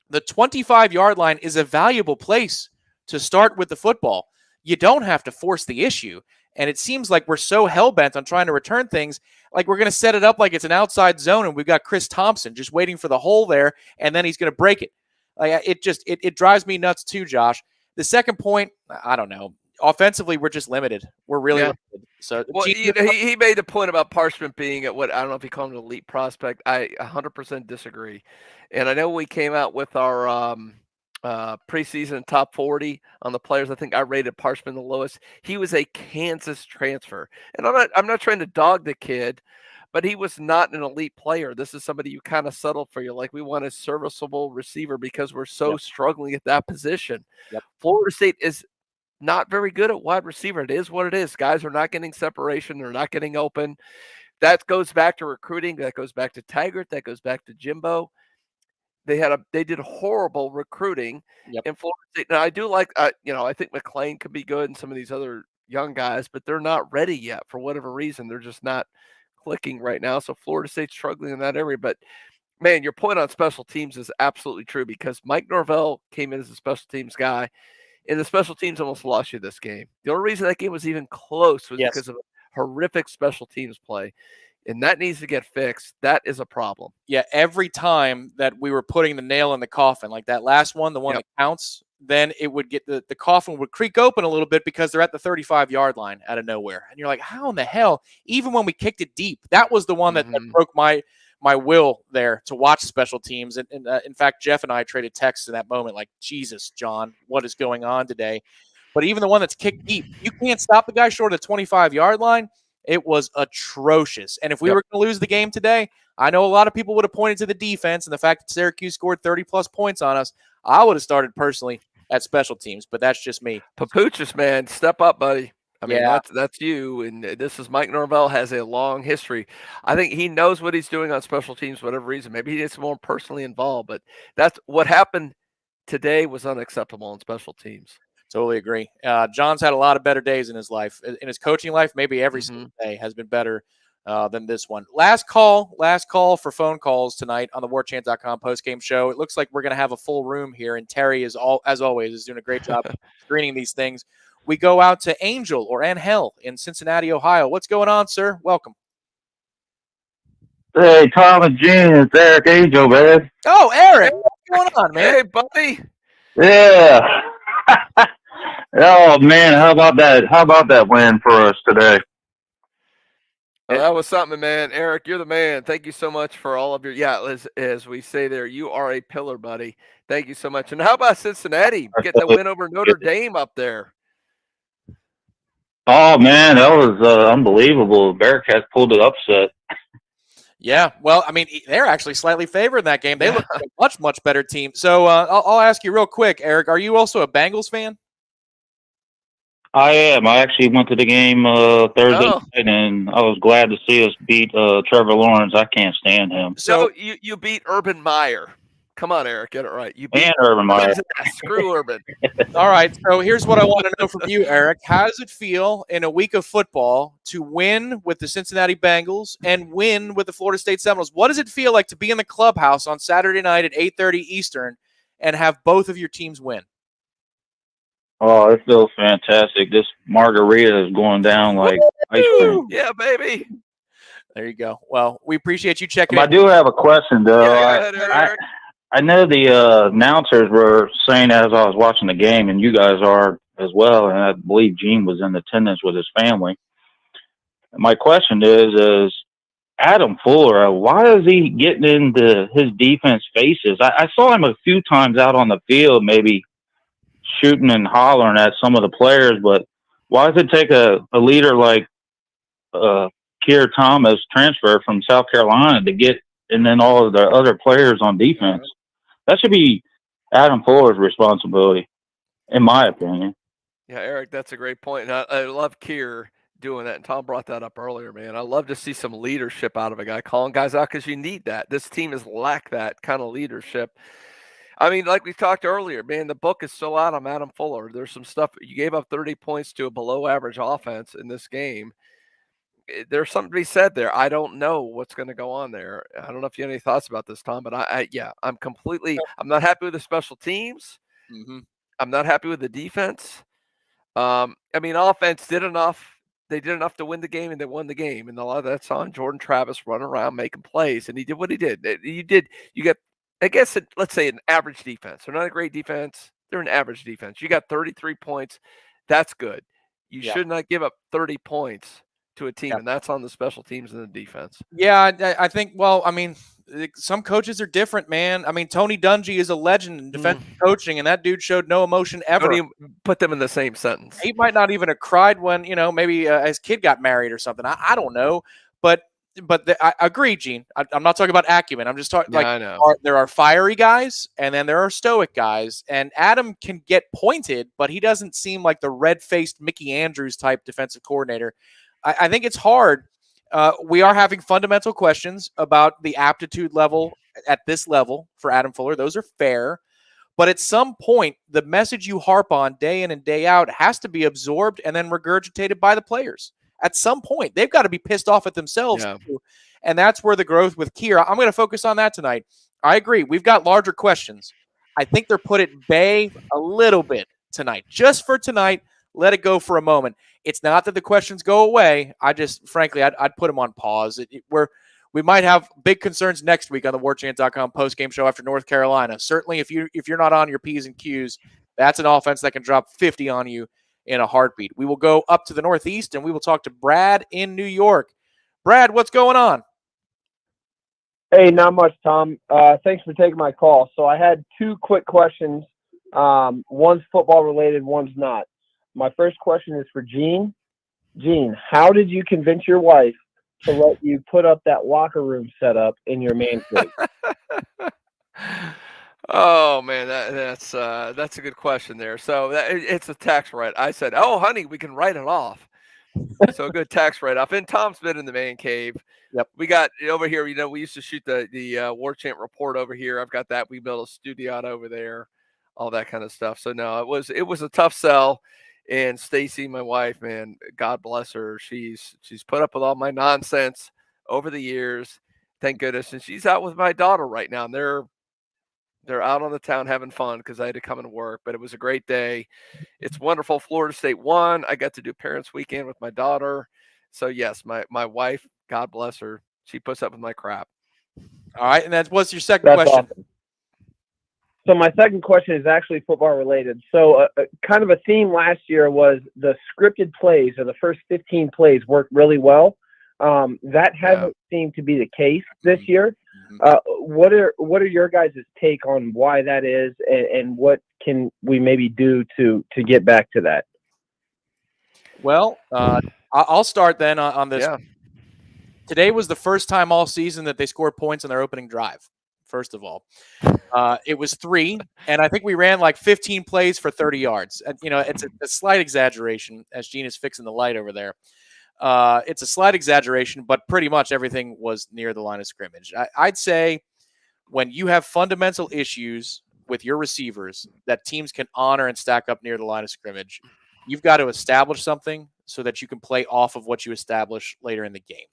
the 25-yard line is a valuable place to start with the football. You don't have to force the issue. And it seems like we're so hell-bent on trying to return things, like we're going to set it up like it's an outside zone, and we've got Chris Thompson just waiting for the hole there, and then he's going to break it. Like, it drives me nuts too, Josh. The second point, I don't know. Offensively, we're just limited. We're really limited. So, well, he made the point about Parchment being at what, I don't know if he called him an elite prospect. I 100% disagree. And I know we came out with our preseason top 40 on the players. I think I rated Parchment the lowest. He was a Kansas transfer, and I'm not trying to dog the kid, but he was not an elite player. This is somebody you kind of settled for. Like, we want a serviceable receiver because we're so struggling at that position. Florida State is not very good at wide receiver. It is what it is. Guys are not getting separation. They're not getting open. That goes back to recruiting. That goes back to Taggart. That goes back to Jimbo. they did horrible recruiting in Florida State. Now I do like I think McLean could be good and some of these other young guys, but they're not ready yet for whatever reason. They're just not clicking right now. So Florida State's struggling in that area. But man, your point on special teams is absolutely true because Mike Norvell came in as a special teams guy, and the special teams almost lost you this game. The only reason that game was even close was because of horrific special teams play. And that needs to get fixed. That is a problem. Yeah, every time that we were putting the nail in the coffin, like that last one, the one that counts, then it would get the coffin would creak open a little bit because they're at the 35-yard line out of nowhere. And you're like, how in the hell? Even when we kicked it deep, that was the one that broke my will there to watch special teams. And in fact, Jeff and I traded texts in that moment like, Jesus, John, what is going on today? But even the one that's kicked deep, you can't stop the guy short of the 25-yard line. It was atrocious. And if we were going to lose the game today, I know a lot of people would have pointed to the defense and the fact that Syracuse scored 30-plus points on us. I would have started personally at special teams, but that's just me. Papuchis, man, step up, buddy. I mean, that's you. And this is Mike Norvell has a long history. I think he knows what he's doing on special teams for whatever reason. Maybe he gets more personally involved, but that's what happened today was unacceptable on special tems. Totally agree. John's had a lot of better days in his life. In his coaching life, maybe every single day has been better than this one. Last call for phone calls tonight on the Warchant.com postgame show. It looks like we're going to have a full room here, and Terry, as always, is doing a great job screening these things. We go out to Angel or Angel in Cincinnati, Ohio. What's going on, sir? Welcome. Hey, Tom and Gene, it's Eric Angel, man. Oh, Eric. What's going on, man? Hey, buddy. Yeah. Oh man, how about that win for us today? Well, that was something, man. Eric, you're the man. Thank you so much for all of your as we say there, you are a pillar, buddy. Thank you so much. And how about Cincinnati? Get that win over Notre Dame up there. Oh man, that was unbelievable. Bearcats pulled an upset. Yeah, well, I mean, they're actually slightly favored in that game. They look like a much, much better team. So I'll ask you real quick, Eric, are you also a Bengals fan? I am. I actually went to the game Thursday night, and I was glad to see us beat Trevor Lawrence. I can't stand him. So you beat Urban Meyer. Come on, Eric, get it right. You beat Urban Meyer. Screw Urban. All right, so here's what I want to know from you, Eric. How does it feel in a week of football to win with the Cincinnati Bengals and win with the Florida State Seminoles? What does it feel like to be in the clubhouse on Saturday night at 8:30 Eastern and have both of your teams win? Oh, it feels fantastic. This margarita is going down like ice cream. Yeah, baby. There you go. Well, we appreciate you checking in. I do have a question, though. I know the announcers were saying as I was watching the game, and you guys are as well, and I believe Gene was in attendance with his family. My question is Adam Fuller, why is he getting into his defense faces? I saw him a few times out on the field, maybe shooting and hollering at some of the players, but why does it take a leader like Keir Thomas transfer from South Carolina to get, and then all of the other players on defense? That should be Adam Fuller's responsibility, in my opinion. Yeah, Eric, that's a great point. And I love Keir doing that. And Tom brought that up earlier, man. I love to see some leadership out of a guy, calling guys out because you need that. This team has lacked that kind of leadership. I mean, like we talked earlier, man, the book is still out on Adam Fuller. There's some stuff. You gave up 30 points to a below-average offense in this game. There's something to be said there. I don't know what's going to go on there. I don't know if you have any thoughts about this, Tom, but I'm not happy with the special teams. Mm-hmm. I'm not happy with the defense. I mean, offense did enough. They did enough to win the game, and they won the game. And a lot of that's on Jordan Travis running around making plays, and he did what he did. You get, I guess, let's say an average defense. They're not a great defense. They're an average defense. You got 33 points. That's good. You should not give up 30 points to a team, and that's on the special teams and the defense. Yeah, I think, well, I mean, some coaches are different, man. I mean, Tony Dungy is a legend in defensive coaching, and that dude showed no emotion ever. Don't even put them in the same sentence. He might not even have cried when, maybe his kid got married or something. I don't know. But I agree, Gene. I'm not talking about acumen. I'm just talking there are fiery guys, and then there are stoic guys. And Adam can get pointed, but he doesn't seem like the red-faced Mickey Andrews type defensive coordinator. I think it's hard. We are having fundamental questions about the aptitude level at this level for Adam Fuller. Those are fair. But at some point, the message you harp on day in and day out has to be absorbed and then regurgitated by the players. At some point, they've got to be pissed off at themselves too. And that's where the growth with Kier. I'm going to focus on that tonight. I agree. We've got larger questions. I think they're put at bay a little bit tonight. Just for tonight, let it go for a moment. It's not that the questions go away. I just, frankly, I'd put them on pause. We might have big concerns next week on the Warchant.com postgame show after North Carolina. Certainly, if you're not on your P's and Q's, that's an offense that can drop 50 on you in a heartbeat. We will go up to the Northeast, and we will talk to Brad in New York. Brad, what's going on? Hey, not much, Tom. Thanks for taking my call. So I had two quick questions. One's football related, one's not. My first question is for Gene. Gene, how did you convince your wife to let you put up that locker room setup in your man cave? Oh man, that's a good question there. So it's a tax write. I said, "Oh, honey, we can write it off." So a good tax write-off. And Tom's been in the man cave. Yep. We got over here. We used to shoot the Warchant report over here. I've got that. We built a studio out over there, all that kind of stuff. So no, it was a tough sell. And Stacy, my wife, man, God bless her. She's put up with all my nonsense over the years. Thank goodness. And she's out with my daughter right now. And they're out on the town having fun because I had to come into work. But it was a great day. It's wonderful. Florida State won. I got to do Parents Weekend with my daughter. So yes, my wife, God bless her, she puts up with my crap. All right, and what's your second question? Awesome. So my second question is actually football related. So kind of a theme last year was the scripted plays, or the first 15 plays, worked really well. That hasn't seemed to be the case this year. What are your guys' take on why that is, and what can we maybe do to get back to that? Well, I'll start then on this. Yeah. Today was the first time all season that they scored points on their opening drive. First of all, it was 3, and I think we ran like 15 plays for 30 yards. It's a slight exaggeration, as Gene is fixing the light over there. It's a slight exaggeration, but pretty much everything was near the line of scrimmage. I'd say when you have fundamental issues with your receivers that teams can honor and stack up near the line of scrimmage, you've got to establish something so that you can play off of what you establish later in the game.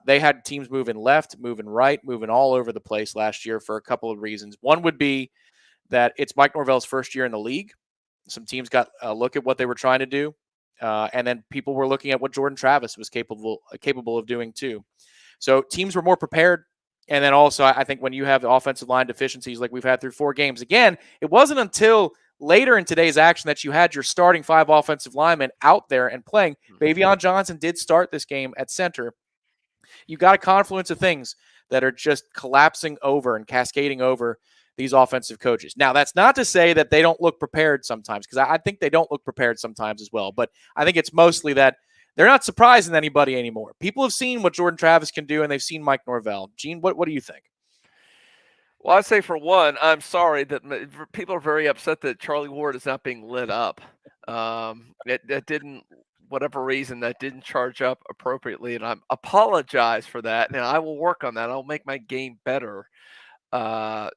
They had teams moving left, moving right, moving all over the place last year for a couple of reasons. One would be that it's Mike Norvell's first year in the league. Some teams got a look at what they were trying to do. And then people were looking at what Jordan Travis was capable of doing too. So teams were more prepared. And then also, I think when you have offensive line deficiencies like we've had through 4 games, again, it wasn't until later in today's action that you had your starting 5 offensive linemen out there and playing. Bavion Johnson did start this game at center. You got a confluence of things that are just collapsing over and cascading over these offensive coaches. Now, that's not to say that they don't look prepared sometimes, because I think they don't look prepared sometimes as well. But I think it's mostly that they're not surprising anybody anymore. People have seen what Jordan Travis can do, and they've seen Mike Norvell. Gene, what do you think? Well, I'd say for one, I'm sorry that people are very upset that Charlie Ward is not being lit up. That didn't, whatever reason, that didn't charge up appropriately, and I apologize for that. And I will work on that. I'll make my game better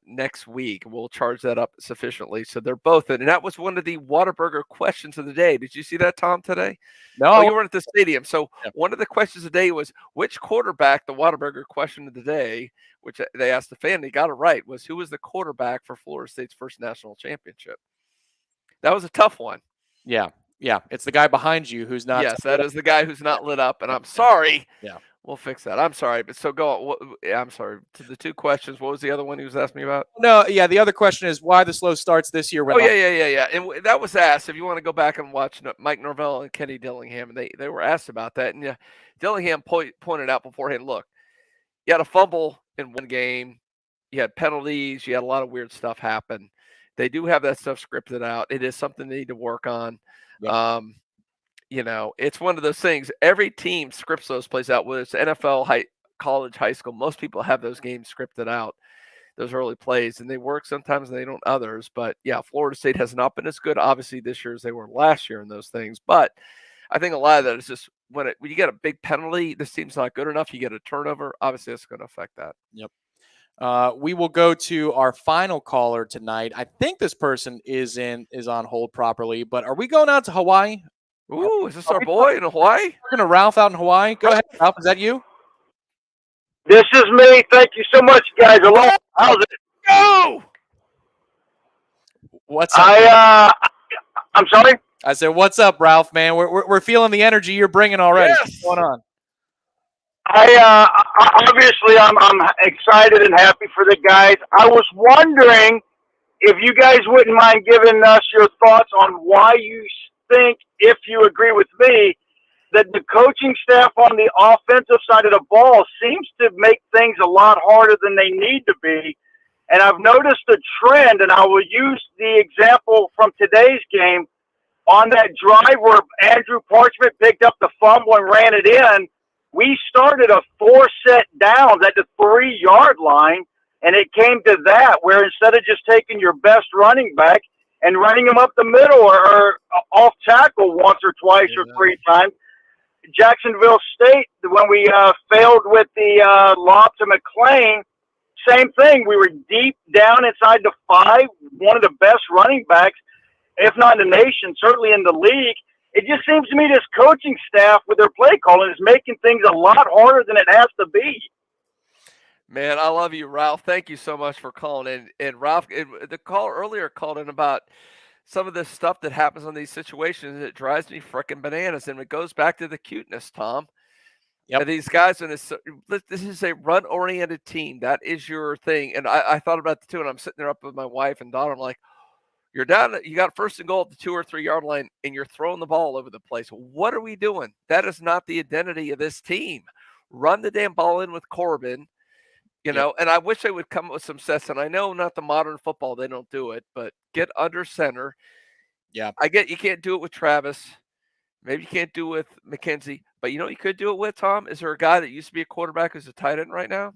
next week. We'll charge that up sufficiently. So they're both in. And that was one of the Whataburger questions of the day. Did you see that, Tom, today? No. Oh, you weren't at the stadium. So one of the questions of the day was which quarterback, the Whataburger question of the day, which they asked the fan, they got it right, was who was the quarterback for Florida State's first national championship? That was a tough one. Yeah. Yeah. It's the guy behind you who's not. Yes, that is the guy who's not lit up. And I'm sorry. Yeah. We'll fix that. I'm sorry. But so go on. I'm sorry. To the 2 questions, what was the other one he was asking me about? No, yeah. The other question is why the slow starts this year. Yeah. And that was asked. If you want to go back and watch Mike Norvell and Kenny Dillingham, and they were asked about that. And Dillingham pointed out beforehand, look, you had a fumble in one game. You had penalties. You had a lot of weird stuff happen. They do have that stuff scripted out. It is something they need to work on. Yeah. It's one of those things. Every team scripts those plays out, whether it's NFL, college, high school. Most people have those games scripted out, those early plays, and they work sometimes and they don't others. But, yeah, Florida State has not been as good, obviously, this year as they were last year in those things. But I think a lot of that is just when you get a big penalty, this team's not good enough, you get a turnover, obviously that's going to affect that. Yep. We will go to our final caller tonight. I think this person is on hold properly, but are we going out to Hawaii? Ooh, is this our boy in Hawaii? We're going to Ralph out in Hawaii. Go ahead, Ralph. Is that you? This is me. Thank you so much, guys. Hello. How's it? Go! What's up? I'm sorry? I said, what's up, Ralph, man? We're feeling the energy you're bringing already. Yes. What's going on? Obviously, I'm excited and happy for the guys. I was wondering if you guys wouldn't mind giving us your thoughts on why you think, if you agree with me, that the coaching staff on the offensive side of the ball seems to make things a lot harder than they need to be. And I've noticed a trend, and I will use the example from today's game. On that drive where Andrew Parchment picked up the fumble and ran it in, we started a 4-set downs at the 3-yard line, and it came to that, where instead of just taking your best running back and running him up the middle or off tackle once or twice or 3 times, Jacksonville State, when we failed with the lob to McLean, same thing. We were deep down inside the 5, one of the best running backs, if not in the nation, certainly in the league. It just seems to me this coaching staff with their play calling is making things a lot harder than it has to be. Man, I love you, Ralph. Thank you so much for calling in. And Ralph, the caller earlier called in about some of this stuff that happens on these situations. It drives me freaking bananas. And it goes back to the cuteness, Tom. Yep. These guys, this is a run-oriented team. That is your thing. And I thought about it too, and I'm sitting there up with my wife and daughter. I'm like, you're down. You got first and goal at the 2 or 3 yard line, and you're throwing the ball all over the place. What are we doing? That is not the identity of this team. Run the damn ball in with Corbin, you know. And I wish they would come up with some sets. And I know not the modern football, they don't do it, but get under center. Yeah, I get you can't do it with Travis. Maybe you can't do it with McKenzie, but you know what you could do it with, Tom? Is there a guy that used to be a quarterback who's a tight end right now?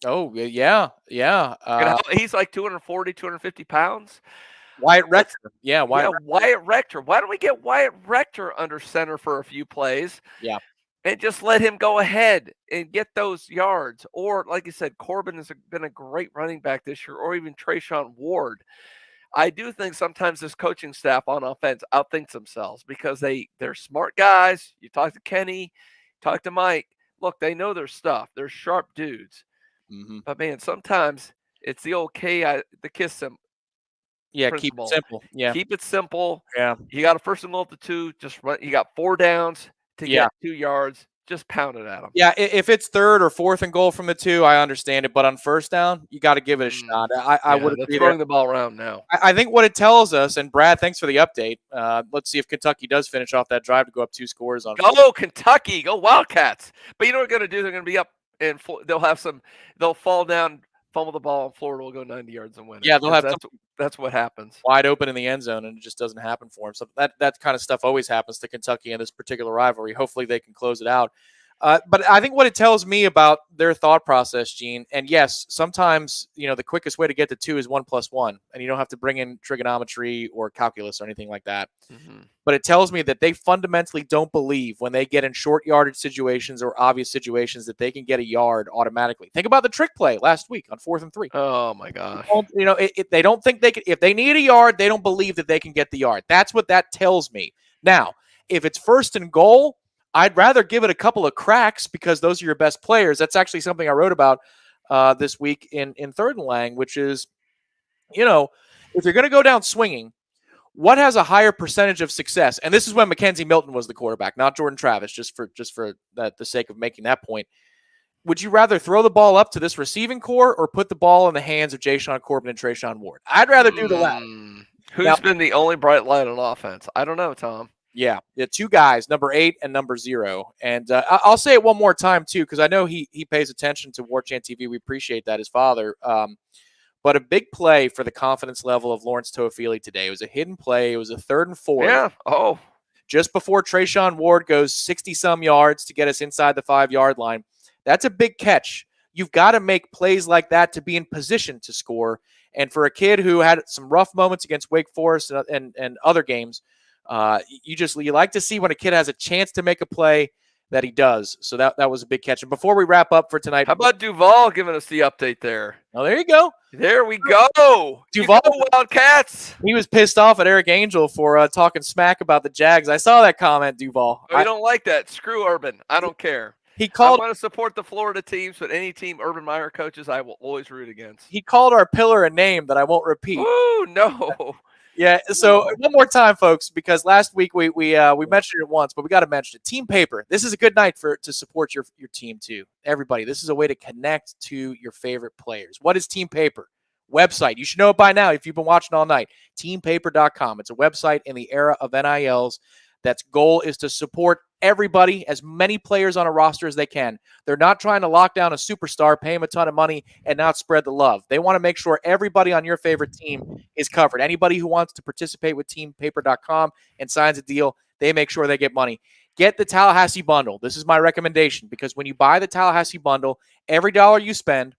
Oh, yeah. He's like 240, 250 pounds. Wyatt Rector. Yeah, Wyatt Rector. Why don't we get Wyatt Rector under center for a few plays? Yeah. And just let him go ahead and get those yards. Or, like you said, Corbin has been a great running back this year, or even Trayshawn Ward. I do think sometimes this coaching staff on offense outthinks themselves because they're smart guys. You talk to Kenny, talk to Mike. Look, they know their stuff. They're sharp dudes. Mm-hmm. But, man, sometimes it's the old the kiss them. Yeah, Principle. keep it simple. Yeah. Keep it simple. Yeah. You got a first and goal at the 2, just run. You got 4 downs to get 2 yards. Just pound it at them. Yeah, if it's 3rd or 4th and goal from the 2, I understand it. But on first down, you got to give it a shot. I would agree. Throwing the ball around now. I think what it tells us, and Brad, thanks for the update. Let's see if Kentucky does finish off that drive to go up 2 scores on. Go Kentucky, go Wildcats! But you know what they're going to do? They're going to be up, and they'll fall down, fumble the ball, and Florida will go 90 yards and win. Yeah, they'll have that's what happens. Wide open in the end zone, and it just doesn't happen for them. So that kind of stuff always happens to Kentucky in this particular rivalry. Hopefully they can close it out. But I think what it tells me about their thought process, Gene, and yes, sometimes, the quickest way to get to 2 is 1 + 1, and you don't have to bring in trigonometry or calculus or anything like that. Mm-hmm. But it tells me that they fundamentally don't believe when they get in short yardage situations or obvious situations that they can get a yard automatically. Think about the trick play last week on 4th and 3. Oh my gosh. They don't think they can, if they need a yard, they don't believe that they can get the yard. That's what that tells me. Now, if it's 1st and goal, I'd rather give it a couple of cracks because those are your best players. That's actually something I wrote about this week in 3rd and Lang, which is, if you're going to go down swinging, what has a higher percentage of success? And this is when McKenzie Milton was the quarterback, not Jordan Travis, just for the sake of making that point. Would you rather throw the ball up to this receiving core or put the ball in the hands of Jayshawn Corbin and Trayshawn Ward? I'd rather do the latter. Who's been the only bright light on offense? I don't know, Tom. Yeah, 2 guys, number 8 and number 0. And I'll say it one more time, too, because I know he pays attention to Warchant TV. We appreciate that, his father. But a big play for the confidence level of Lawrence Toafili today. It was a hidden play. It was a 3rd and 4. Yeah. Oh. Just before Trayshawn Ward goes 60-some yards to get us inside the 5-yard line. That's a big catch. You've got to make plays like that to be in position to score. And for a kid who had some rough moments against Wake Forest and other games, you like to see when a kid has a chance to make a play that he does. So that was a big catch. And before we wrap up for tonight, how about Duval giving us the update there? Oh, there you go. There we go. Duval, Wildcats. He was pissed off at Eric Angel for talking smack about the Jags. I saw that comment, Duval. Oh, you don't like that? Screw Urban. I don't care. I want to support the Florida teams, but any team Urban Meyer coaches, I will always root against. He called our pillar a name that I won't repeat. Ooh, no. Yeah, so one more time, folks, because last week we mentioned it once, but we got to mention it. Team Paper. This is a good night to support your team too. Everybody, this is a way to connect to your favorite players. What is Team Paper? Website. You should know it by now if you've been watching all night. Teampaper.com. It's a website in the era of NILs. That's goal is to support everybody, as many players on a roster as they can. They're not trying to lock down a superstar, pay him a ton of money, and not spread the love. They want to make sure everybody on your favorite team is covered. Anybody who wants to participate with teampaper.com and signs a deal, they make sure they get money. Get the Tallahassee bundle. This is my recommendation, because when you buy the Tallahassee bundle, every dollar you spend,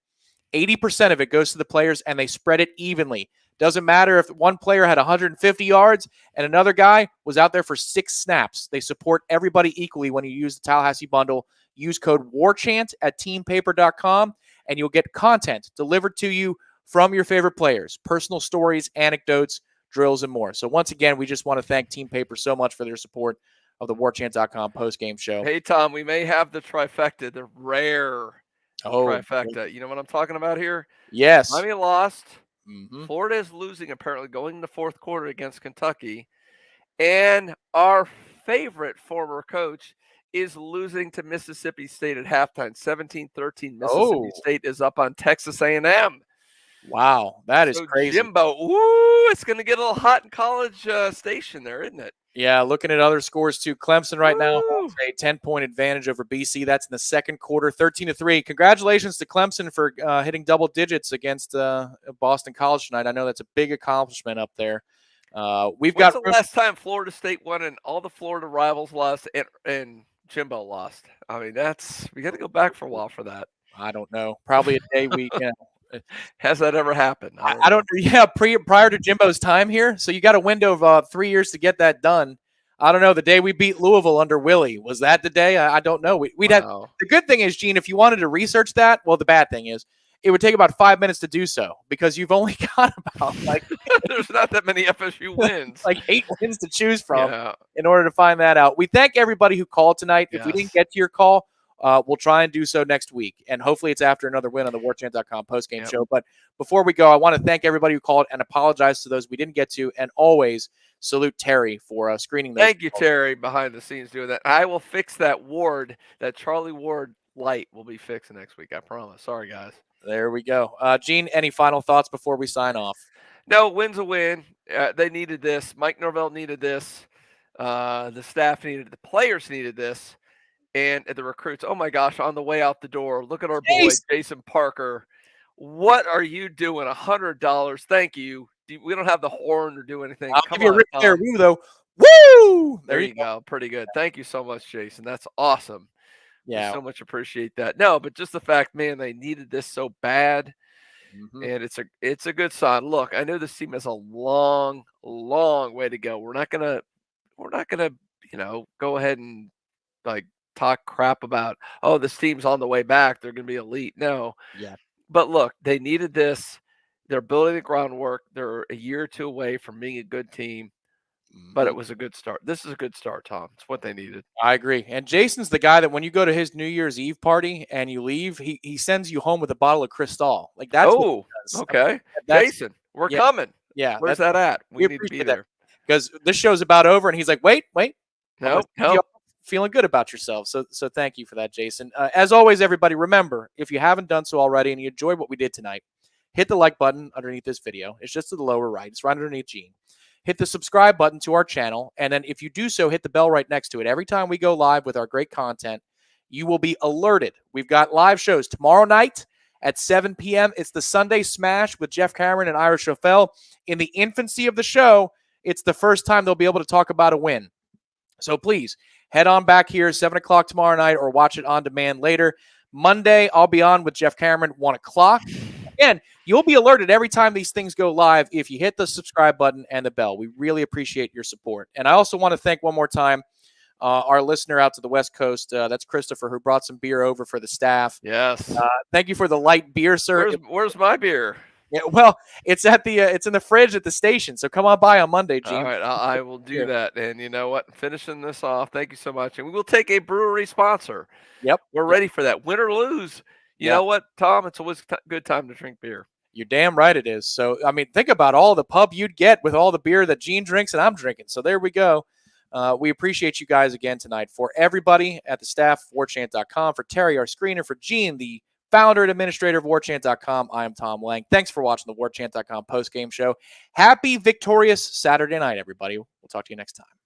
80% of it goes to the players, and they spread it evenly. Doesn't matter if one player had 150 yards and another guy was out there for 6 snaps. They support everybody equally when you use the Tallahassee bundle. Use code WARCHANT at teampaper.com, and you'll get content delivered to you from your favorite players, personal stories, anecdotes, drills, and more. So once again, we just want to thank Team Paper so much for their support of the WarChant.com post-game show. Hey, Tom, we may have the trifecta, the rare trifecta. You know what I'm talking about here? Yes. Miami lost. Mm-hmm. Florida is losing, apparently, going in the fourth quarter against Kentucky. And our favorite former coach is losing to Mississippi State at halftime. 17-13. Mississippi State is up on Texas A&M. Wow, that is crazy. Jimbo, ooh, it's going to get a little hot in College Station there, isn't it? Yeah, looking at other scores too. Clemson right now has a 10-point advantage over BC. That's in the second quarter, 13-3. Congratulations to Clemson for hitting double digits against Boston College tonight. I know that's a big accomplishment up there. When's the last time Florida State won and all the Florida rivals lost and Jimbo lost? I mean, we got to go back for a while for that. I don't know. Probably a day we. Has that ever happened? I don't. Yeah, prior to Jimbo's time here, so you got a window of 3 years to get that done. I don't know. The day we beat Louisville under Willie, was that the day? I don't know. We'd have. The good thing is, Gene, if you wanted to research that, well, the bad thing is, it would take about 5 minutes to do so, because you've only got about there's not that many FSU wins, 8 wins to choose from in order to find that out. We thank everybody who called tonight. If we didn't get to your call, we'll try and do so next week, and hopefully it's after another win on the WarChant.com postgame show. But before we go, I want to thank everybody who called and apologize to those we didn't get to, and always salute Terry for screening those. Thank you, Terry, behind the scenes doing that. I will fix that Charlie Ward light will be fixed next week, I promise. Sorry, guys. There we go. Gene, any final thoughts before we sign off? No, win's a win. They needed this. Mike Norvell needed this. The staff needed it. The players needed this. And the recruits, oh my gosh, on the way out the door, look at our boy, Jason Parker. What are you doing? $100. Thank you. We don't have the horn or do anything. I'll Come give you on, a rip Tom. there, woo, though. Woo! There you go. Pretty good. Thank you so much, Jason. That's awesome. Yeah. We so much appreciate that. No, but just the fact, man, they needed this so bad. Mm-hmm. And it's a good sign. Look, I know this team has a long, long way to go. We're not gonna, go ahead and talk crap about, oh, this team's on the way back, they're going to be elite. No. Yeah. But look, they needed this. They're building the groundwork. They're a year or two away from being a good team. But it was a good start. This is a good start, Tom. It's what they needed. I agree. And Jason's the guy that when you go to his New Year's Eve party and you leave, he sends you home with a bottle of Cristal. That's what he does. Okay. Jason, we're coming. Yeah. Where's that at? We need to be there. Because this show's about over, and he's like, wait. No. Feeling good about yourself. So thank you for that, Jason. As always, everybody, remember, if you haven't done so already and you enjoyed what we did tonight, hit the like button underneath this video. It's just to the lower right. It's right underneath Gene. Hit the subscribe button to our channel, and then if you do so, hit the bell right next to it. Every time we go live with our great content, you will be alerted. We've got live shows tomorrow night at 7 p.m. It's the Sunday Smash with Jeff Cameron and Ira Schoffel. In the infancy of the show, it's the first time they'll be able to talk about a win. So please, head on back here, 7 o'clock tomorrow night, or watch it on demand later. Monday, I'll be on with Jeff Cameron, 1 o'clock. Again, you'll be alerted every time these things go live if you hit the subscribe button and the bell. We really appreciate your support. And I also want to thank one more time our listener out to the West Coast. That's Christopher, who brought some beer over for the staff. Yes. Thank you for the light beer, sir. Where's my beer? Yeah, well, it's at the it's in the fridge at the station. So come on by on Monday, Gene. All right, I will do that. And you know what? Finishing this off. Thank you so much. And we will take a brewery sponsor. Yep. We're ready for that. Win or lose. You know what, Tom? It's always a good time to drink beer. You're damn right it is. So, I mean, think about all the pub you'd get with all the beer that Gene drinks and I'm drinking. So there we go. We appreciate you guys again tonight. For everybody at the staff, warchant.com, for Terry, our screener, for Gene, the founder and administrator of warchant.com, I am Tom Lang. Thanks for watching the warchant.com post-game show. Happy victorious Saturday night, everybody. We'll talk to you next time.